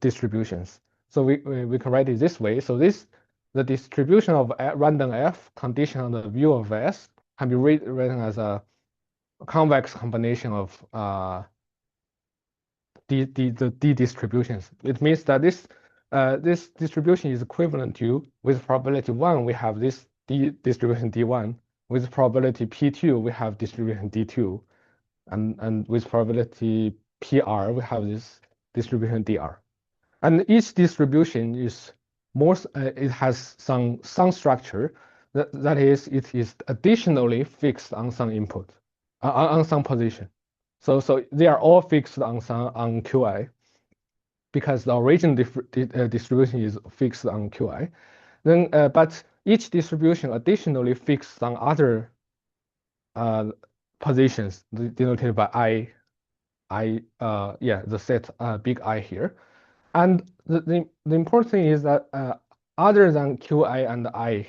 distributions. So we can write it this way. So the distribution of random F conditioned on the view of S can be written as a convex combination of the D distributions. It means that this distribution is equivalent to, with probability 1, we have this D distribution D1. With probability P2, we have distribution D2. And with probability PR, we have this distribution DR. And each distribution is it has some structure. That is, it is additionally fixed on some input, on some position. So they are all fixed on Qi because the original distribution is fixed on Qi. Then, but each distribution additionally fixed on other positions denoted by the set big I here. And the important thing is that other than Qi and I,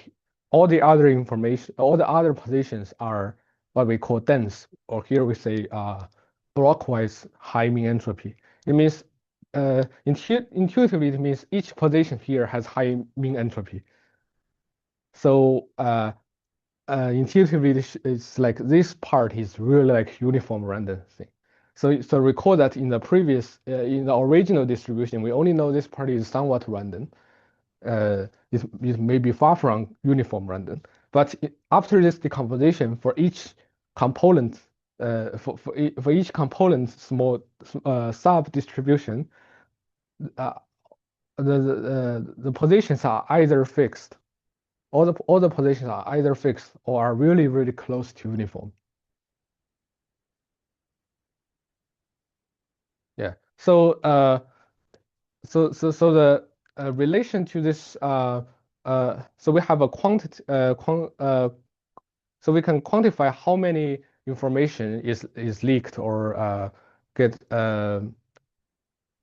all the other information, all the other positions are what we call dense, or here we say blockwise high mean entropy. It means intuitively it means each position here has high mean entropy. So intuitively it's like this part is really like uniform random thing. So recall that in the previous, in the original distribution, we only know this part is somewhat random. It may be far from uniform random. But after this decomposition, for each component, for each component small sub distribution, the positions are either fixed. All the positions are either fixed or are really, really close to uniform. Yeah. So the relation to this so we have a quantity so we can quantify how many information is leaked or get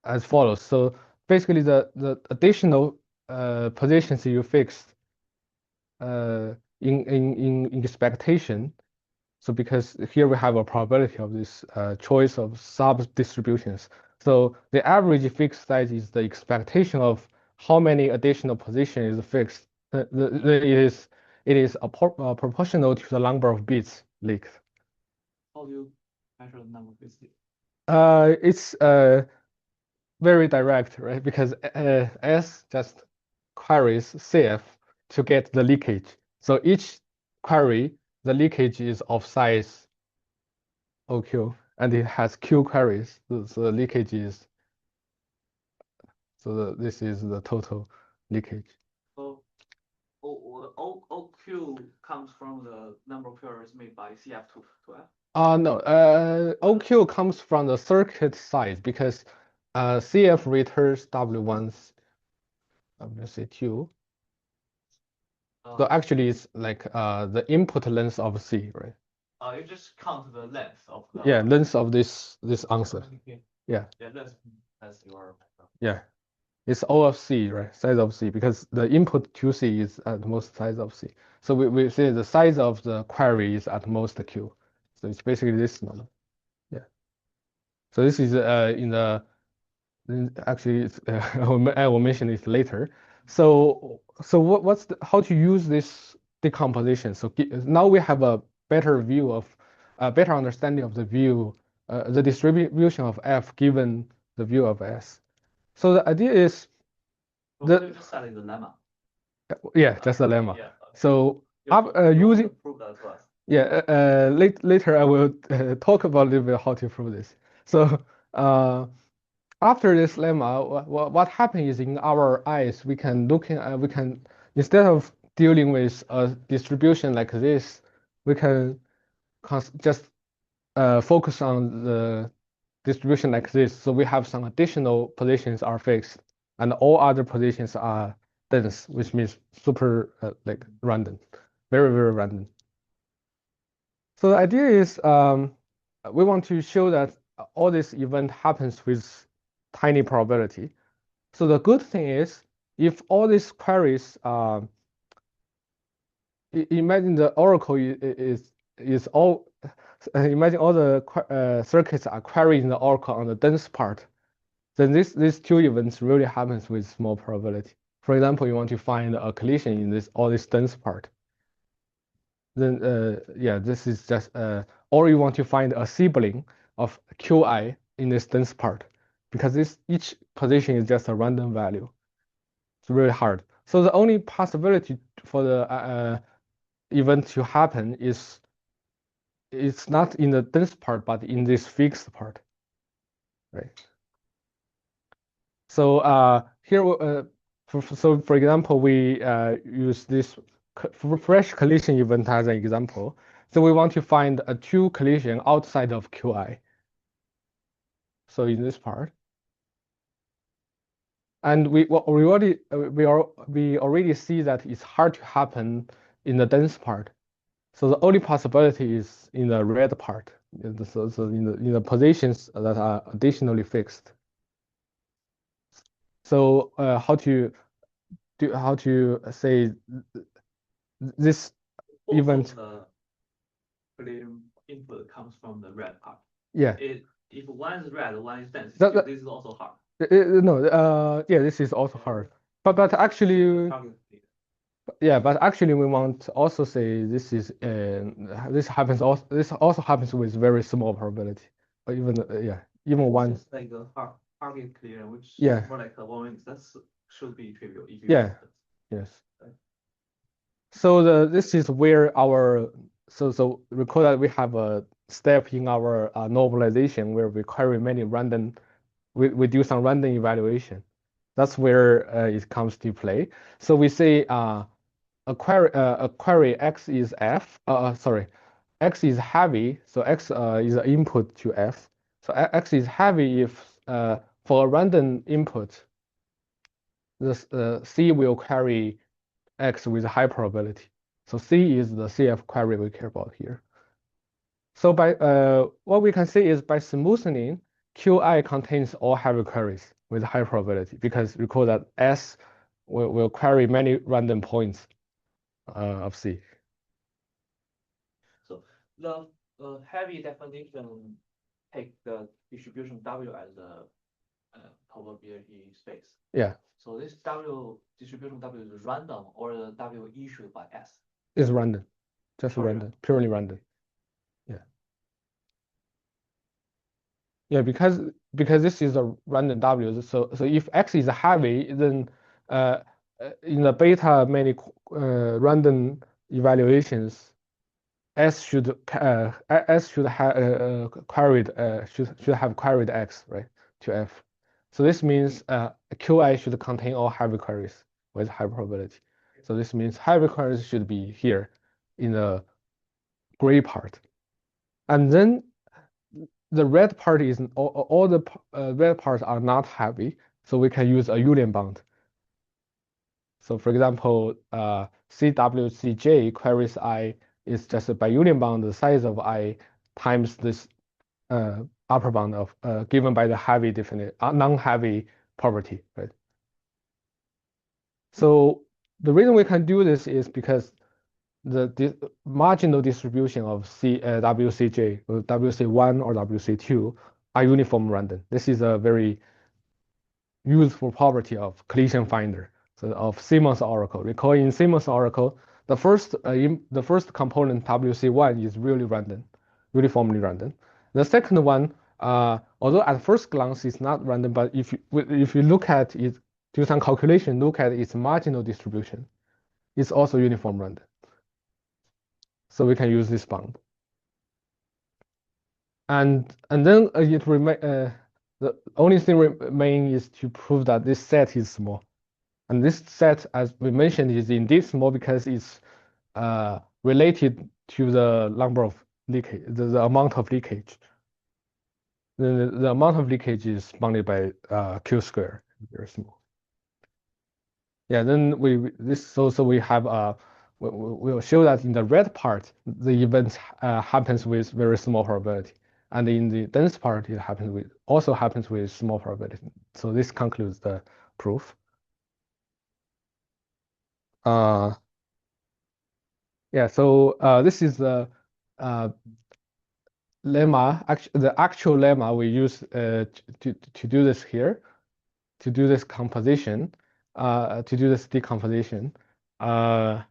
as follows. So basically the additional positions you fixed in expectation. So because here we have a probability of this choice of sub-distributions. So the average fixed size is the expectation of how many additional positions is fixed. It is proportional to the number of bits leaked. How do you measure the number of bits? It's very direct, right? Because S just queries CF to get the leakage. So each query, the leakage is of size OQ, and it has Q queries. So the leakage is, this is the total leakage. So OQ comes from the number of queries made by CF to F? No, OQ comes from the circuit size because CF returns W1's, I'm gonna say 2. So actually it's like the input length of C, right? You just count the length of the Yeah, length of this answer. Yeah. Yeah, that's your Yeah. It's O of C, right? Size of C, because the input to C is at most size of C. So we say the size of the query is at most Q. So it's basically this number. Yeah. So this is actually it's, I will mention it later. So how to use this decomposition? So now we have a better view of, better understanding of the view, the distribution of F given the view of S. So the idea is the lemma. Yeah, that's the lemma. Yeah. So using prove that to us. Yeah, later I will talk about a little bit how to prove this. So after this lemma, what happens is in our eyes, we can instead of dealing with a distribution like this, we can just focus on the distribution like this. So we have some additional positions are fixed, and all other positions are dense, which means super like random, very, very random. So the idea is we want to show that all this event happens with tiny probability. So the good thing is if all these queries, imagine the oracle is all, imagine all the circuits are querying the oracle on the dense part, then these two events really happens with small probability. For example, you want to find a collision in all this dense part. Then yeah, this is just or you want to find a sibling of qi in this dense part, because each position is just a random value. It's really hard. So the only possibility for the event to happen is it's not in the dense part, but in this fixed part, right? So here, for example, we use this fresh collision event as an example. So we want to find a two collision outside of Qi. So in this part, and we already see that it's hard to happen in the dense part. So the only possibility is in the red part. So in the positions that are additionally fixed. So how to say this event? The input comes from the red part. Yeah. If one is red, one is dense, this is also hard. No, yeah, this is also hard. But actually, yeah, but actually we want to also say this is this also happens with very small probability, or even yeah, even one. It's like a target clear, which Yeah. more like a one. That should be trivial. If you Yeah. Yes. So this is where our so recall that we have a step in our normalization where we query many random, we do some random evaluation. That's where it comes to play. So we say a query X is F. Sorry, X is heavy. So X is an input to F. So X is heavy if for a random input, this C will carry X with high probability. So C is the CF query we care about here. So by what we can say is by smoothing, Qi contains all heavy queries with high probability, because recall that S will query many random points of C. So the heavy definition take the distribution W as a probability space. Yeah. So this distribution W is random, or the W issued by S? It's random, just random, purely random. Yeah. Yeah, because this is a random W. So if X is heavy, then in the beta many random evaluations, S should have queried should have queried X, right, to F. So this means Qi should contain all heavy queries with high probability. So this means heavy queries should be here in the gray part, and then the red part is all the red parts are not heavy, so we can use a union bound. So for example, CWCJ queries I is just by union bound the size of I times this upper bound of given by the heavy definite non-heavy property, right? So the reason we can do this is because the marginal distribution of WCJ, or WC1 or WC2 are uniform random. This is a very useful property of collision finder, so of Simon's oracle. Recall in Simon's oracle, the first component WC1 is really random, uniformly random. The second one, although at first glance it's not random, but if you look at it, do some calculation, look at its marginal distribution, it's also uniform random. So we can use this bound. And then the only thing remaining is to prove that this set is small. And this set, as we mentioned, is indeed small because it's related to the number of leakage, the amount of leakage. The amount of leakage is bounded by Q square, very small. Yeah, then we have we'll show that in the red part, the event happens with very small probability. And in the dense part, it also happens with small probability. So this concludes the proof. Yeah, so this is the lemma, the actual lemma we use to do this here, to do this composition, to do this decomposition. Yeah,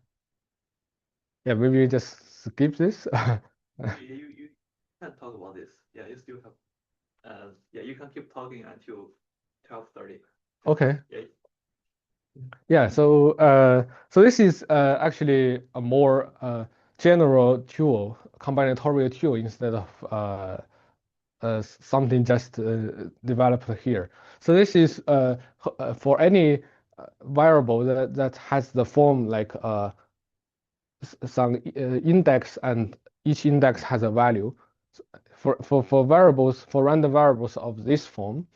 maybe you just skip this. You can talk about this. Yeah, you still have. Yeah, you can keep talking until 12:30. Okay. Yeah. Yeah. So this is actually a more general tool, combinatorial tool instead of something just developed here. So this is for any variable that has the form like some index, and each index has a value. For variables, for random variables of this form,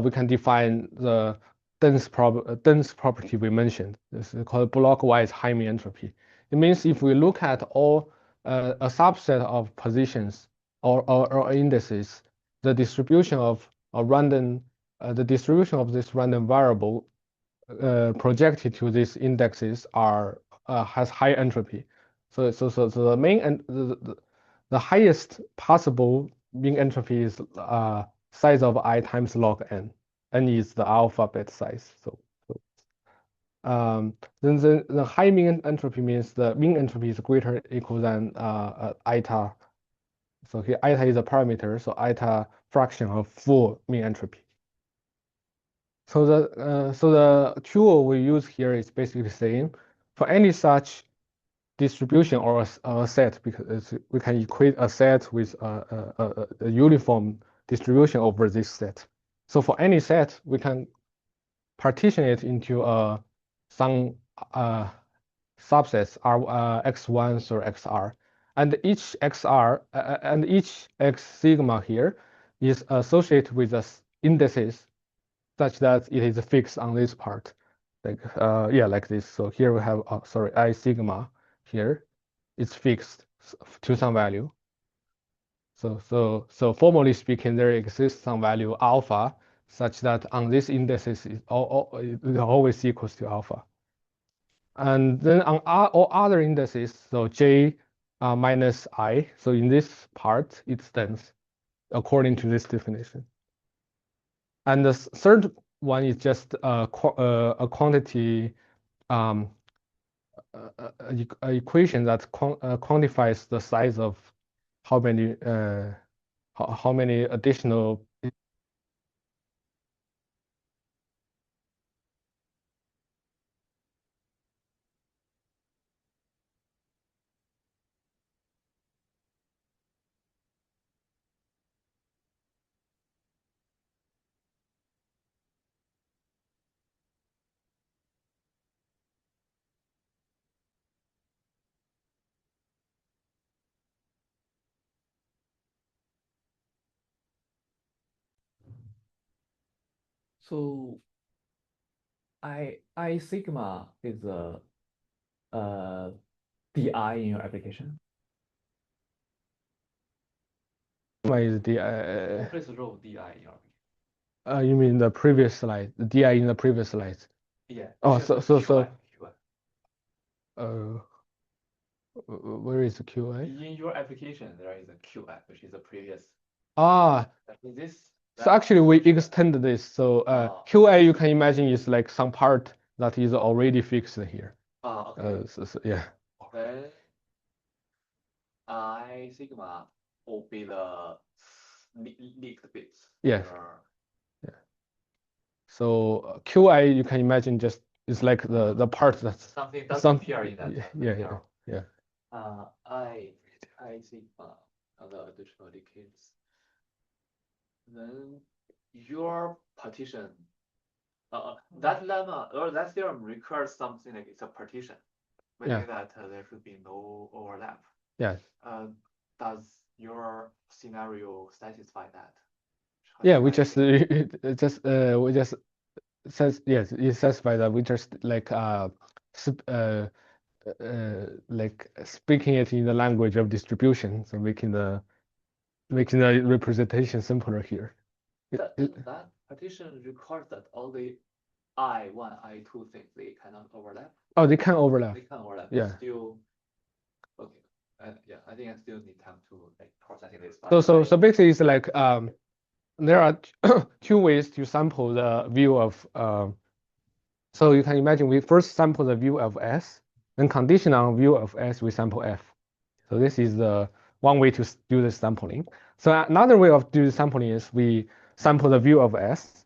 we can define the dense property we mentioned. This is called blockwise high mean entropy. It means if we look at all a subset of positions or indices, the distribution of a random the distribution of this random variable projected to these indexes has high entropy. So the main and the highest possible mean entropy is size of I times log n. N is the alpha bit size. Then the high mean entropy means the mean entropy is greater equal than eta. So here eta is a parameter, so eta fraction of full mean entropy. So the tool we use here is basically the same for any such distribution or a set, because we can equate a set with a uniform distribution over this set. So for any set, we can partition it into some subsets x1 or xr, and each xr and each x sigma here is associated with the indices such that it is fixed on this part, like yeah, like this. So here we have sorry, I sigma here, it's fixed to some value. So formally speaking, there exists some value alpha such that on this indices it always equals to alpha. And then on all other indices, so j minus I, so in this part, it's dense according to this definition. And the third one is just a quantity equation that quantifies the size of how many additional. So I sigma is a DI in your application. Is the What plays the role of DI in your application? you mean the previous slide, the DI in the previous slides? Yeah. Oh, it's just so QI. where is the QA? In your application, there is a QI, which is the previous. In this. So actually we extend this. So QA you can imagine is like some part that is already fixed here. Okay. Yeah. Then I sigma will be the leaked bits. Yes. There Yeah. So QI, you can imagine just is like the part that's something doesn't some appear in that yeah material. yeah. I sigma the additional decays. Then your partition, that lemma or that theorem requires something like it's a partition, meaning Yeah. that there should be no overlap. Yes. Does your scenario satisfy that? Yeah, we just says yes, it satisfies that we just like like speaking it in the language of distribution, so making the representation simpler here. That partition requires that all the I1, I2 things they cannot overlap. Oh, they can overlap. They can overlap. Yeah. Still, okay. Yeah, I think I still need time to like processing this. So basically, it's like there are two ways to sample the view of so you can imagine we first sample the view of S, then conditional on view of S, we sample F. So this is the one way to do the sampling. So another way of doing sampling is we sample the view of S,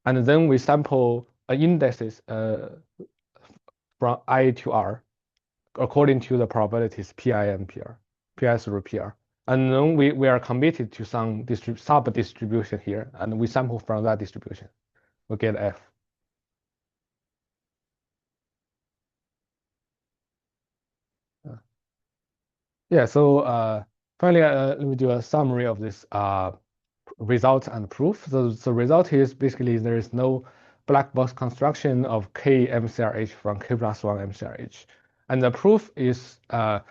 and then we sample indices from I to R according to the probabilities Pi and PR, Pi through PR. And then we are committed to some sub-distribution here, and we sample from that distribution. We get F. Yeah, so finally, let me do a summary of this result and proof. So the result is basically there is no black box construction of K-MCRH from K plus 1 MCRH. And the proof is the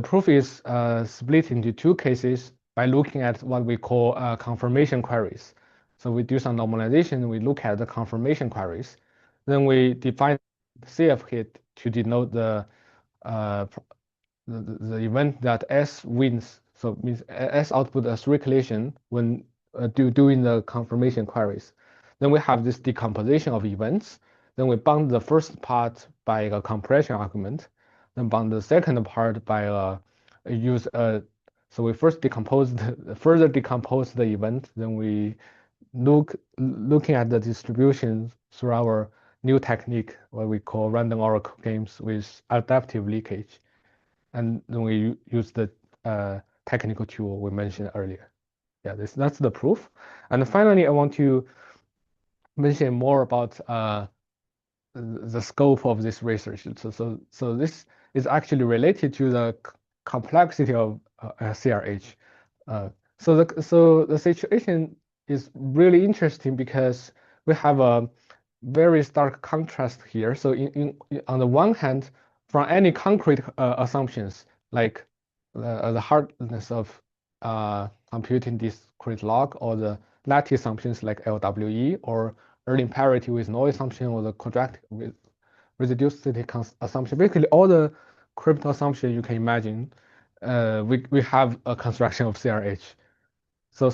proof is split into two cases by looking at what we call confirmation queries. So we do some normalization, we look at the confirmation queries, then we define CF hit to denote the event that S wins. So it means S output a circulation when doing the confirmation queries. Then we have this decomposition of events. Then we bound the first part by a compression argument. Then bound the second part by use a so we first further decompose the event. Then we looking at the distribution through our new technique, what we call random oracle games with adaptive leakage. And then we use the technical tool we mentioned earlier. Yeah, that's the proof. And finally, I want to mention more about the scope of this research. So this is actually related to the complexity of CRH. So the situation is really interesting because we have a very stark contrast here. So on the one hand, from any concrete assumptions like the hardness of computing discrete log or the lattice assumptions like LWE or Erlang parity with noise assumption or the quadratic with reducibility assumption. Basically, all the crypto assumptions you can imagine, we have a construction of CRH. So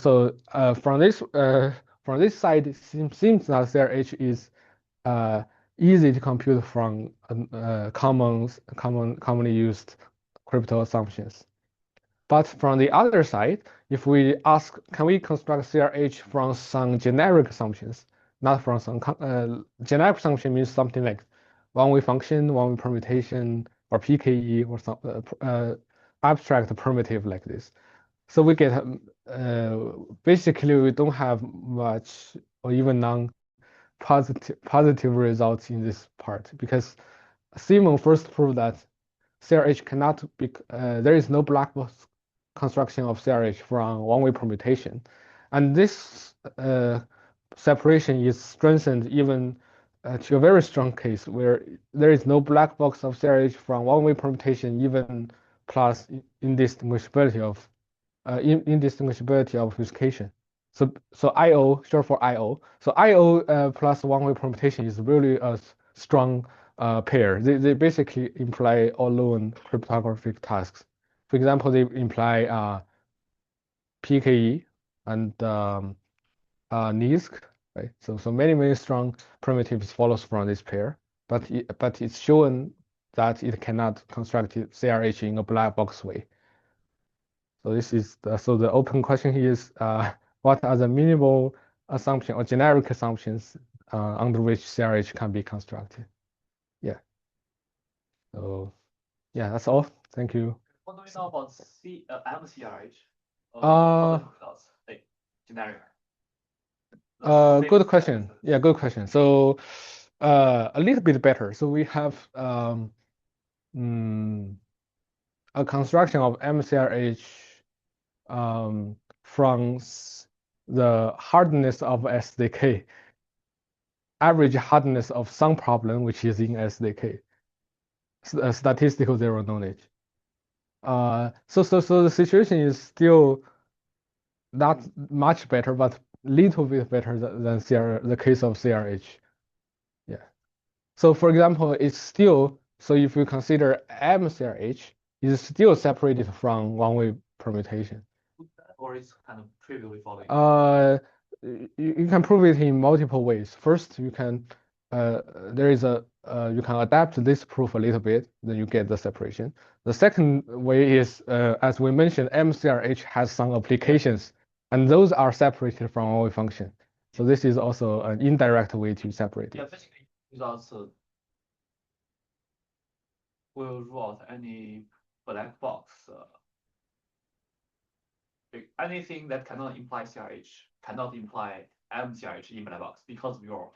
from this side, it seems that CRH is easy to compute from commonly used crypto assumptions. But from the other side, if we ask, can we construct CRH from some generic assumptions, not from some generic assumption means something like one-way function, one-way permutation, or PKE, or some abstract primitive like this. So we get basically we don't have much or even none positive results in this part because Simon first proved that CRH cannot be there is no black box construction of CRH from one-way permutation, and this separation is strengthened even to a very strong case where there is no black box of CRH from one-way permutation even plus indistinguishability of obfuscation. So IO, short for IO. So IO plus one-way permutation is really a strong pair. They basically imply all-known cryptographic tasks. For example, they imply PKE and NISC right? So many strong primitives follows from this pair, but it's shown that it cannot construct CRH in a black box way. So this is the open question here is what are the minimal assumption or generic assumptions under which CRH can be constructed? Yeah. So yeah, that's all. Thank you. What do we know about MCRH? Uh, Results, like generic. Good question. Yeah, good question. So a little bit better. So we have a construction of MCRH from the hardness of SDK, average hardness of some problem which is in SDK, statistical zero knowledge. So the situation is still not much better, but little bit better than the case of CRH. Yeah. So for example, it's still, so if you consider MCRH, it's still separated from one-way permutation. Or it's kind of trivially following. You can prove it in multiple ways. First, you can you can adapt this proof a little bit, then you get the separation. The second way is, as we mentioned, MCRH has some applications, and those are separated from one-way function. So this is also an indirect way to separate it. Yeah, basically results will rule out any black box. Anything that cannot imply CRH cannot imply MCRH in black box because of your.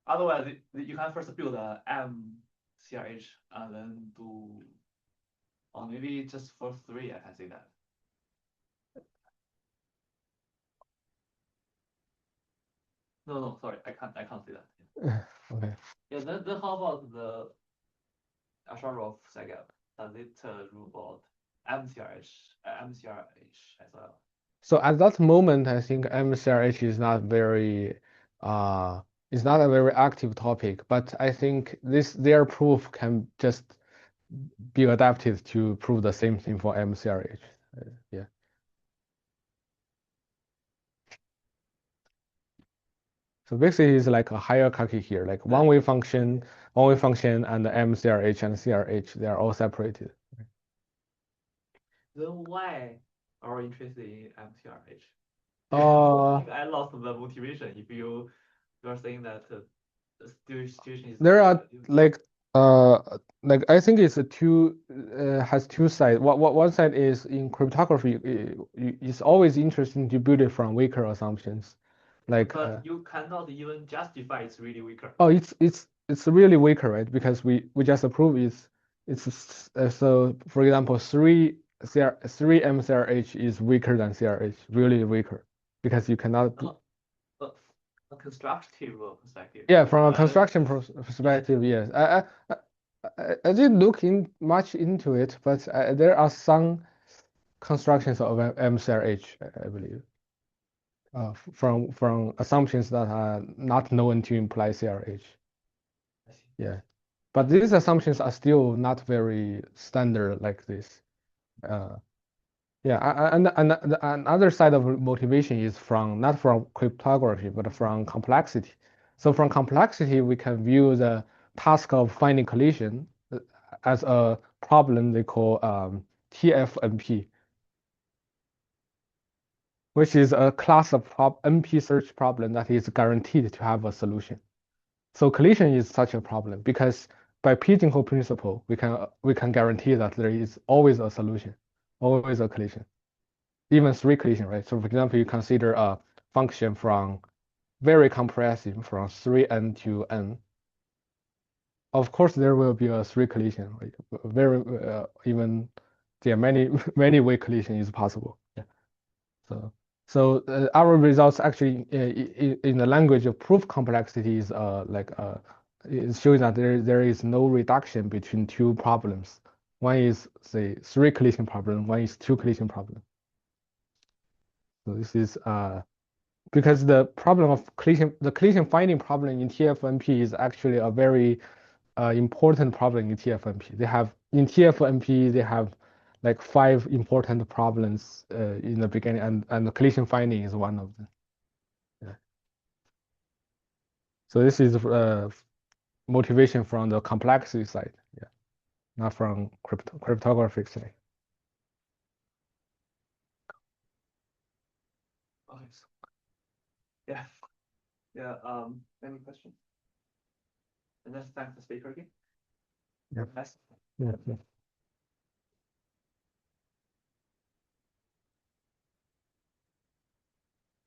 Otherwise, you can first build a MCRH and then do, or maybe just for 3, I can say that. No, sorry, I can't say that. Okay. Yeah, then how about the Asharov Segab? Does it rule out MCRH as well? So at that moment, I think MCRH is not very it's not a very active topic, but I think their proof can just be adapted to prove the same thing for MCRH. Yeah. So basically, it's like a hierarchy here, like one-way function, and the MCRH and CRH, they are all separated. Then why are we interested in MCRH? Uh, I lost the motivation if you are saying that the situation is. There are like I think it's has two sides. One side is in cryptography, it's always interesting to build it from weaker assumptions. But you cannot even justify it's really weaker. Oh, it's really weaker, right? Because we just approve it's so for example 3 MCRH is weaker than CRH, really weaker, because you cannot. A constructive perspective. Yeah, from a construction perspective, yes. I didn't look much into it, but there are some constructions of MCRH, I believe, from assumptions that are not known to imply CRH. Yeah, but these assumptions are still not very standard like this. Yeah, and another side of motivation is not from cryptography, but from complexity. So from complexity, we can view the task of finding collision as a problem they call TFNP, which is a class of NP search problem that is guaranteed to have a solution. So collision is such a problem because by pigeonhole principle, we can guarantee that there is always a solution, always a collision. Even 3 collision, right? So for example, you consider a function from very compressive from 3n to n. Of course, there will be a 3 collision, right? Very even there are many way collision is possible. Yeah. So our results actually in the language of proof complexity is it shows that there is no reduction between 2 problems. One is say 3 collision problem, one is 2 collision problem. So this is because the problem of the collision finding problem in TFNP is actually a very important problem in TFNP. In TFNP, they have like 5 important problems in the beginning, and the collision finding is one of them. Yeah. So this is motivation from the complexity side, yeah, not from cryptography side. Okay. Yeah. Yeah. Any questions? And let's thank the speaker again. Yeah. Nice. Yeah.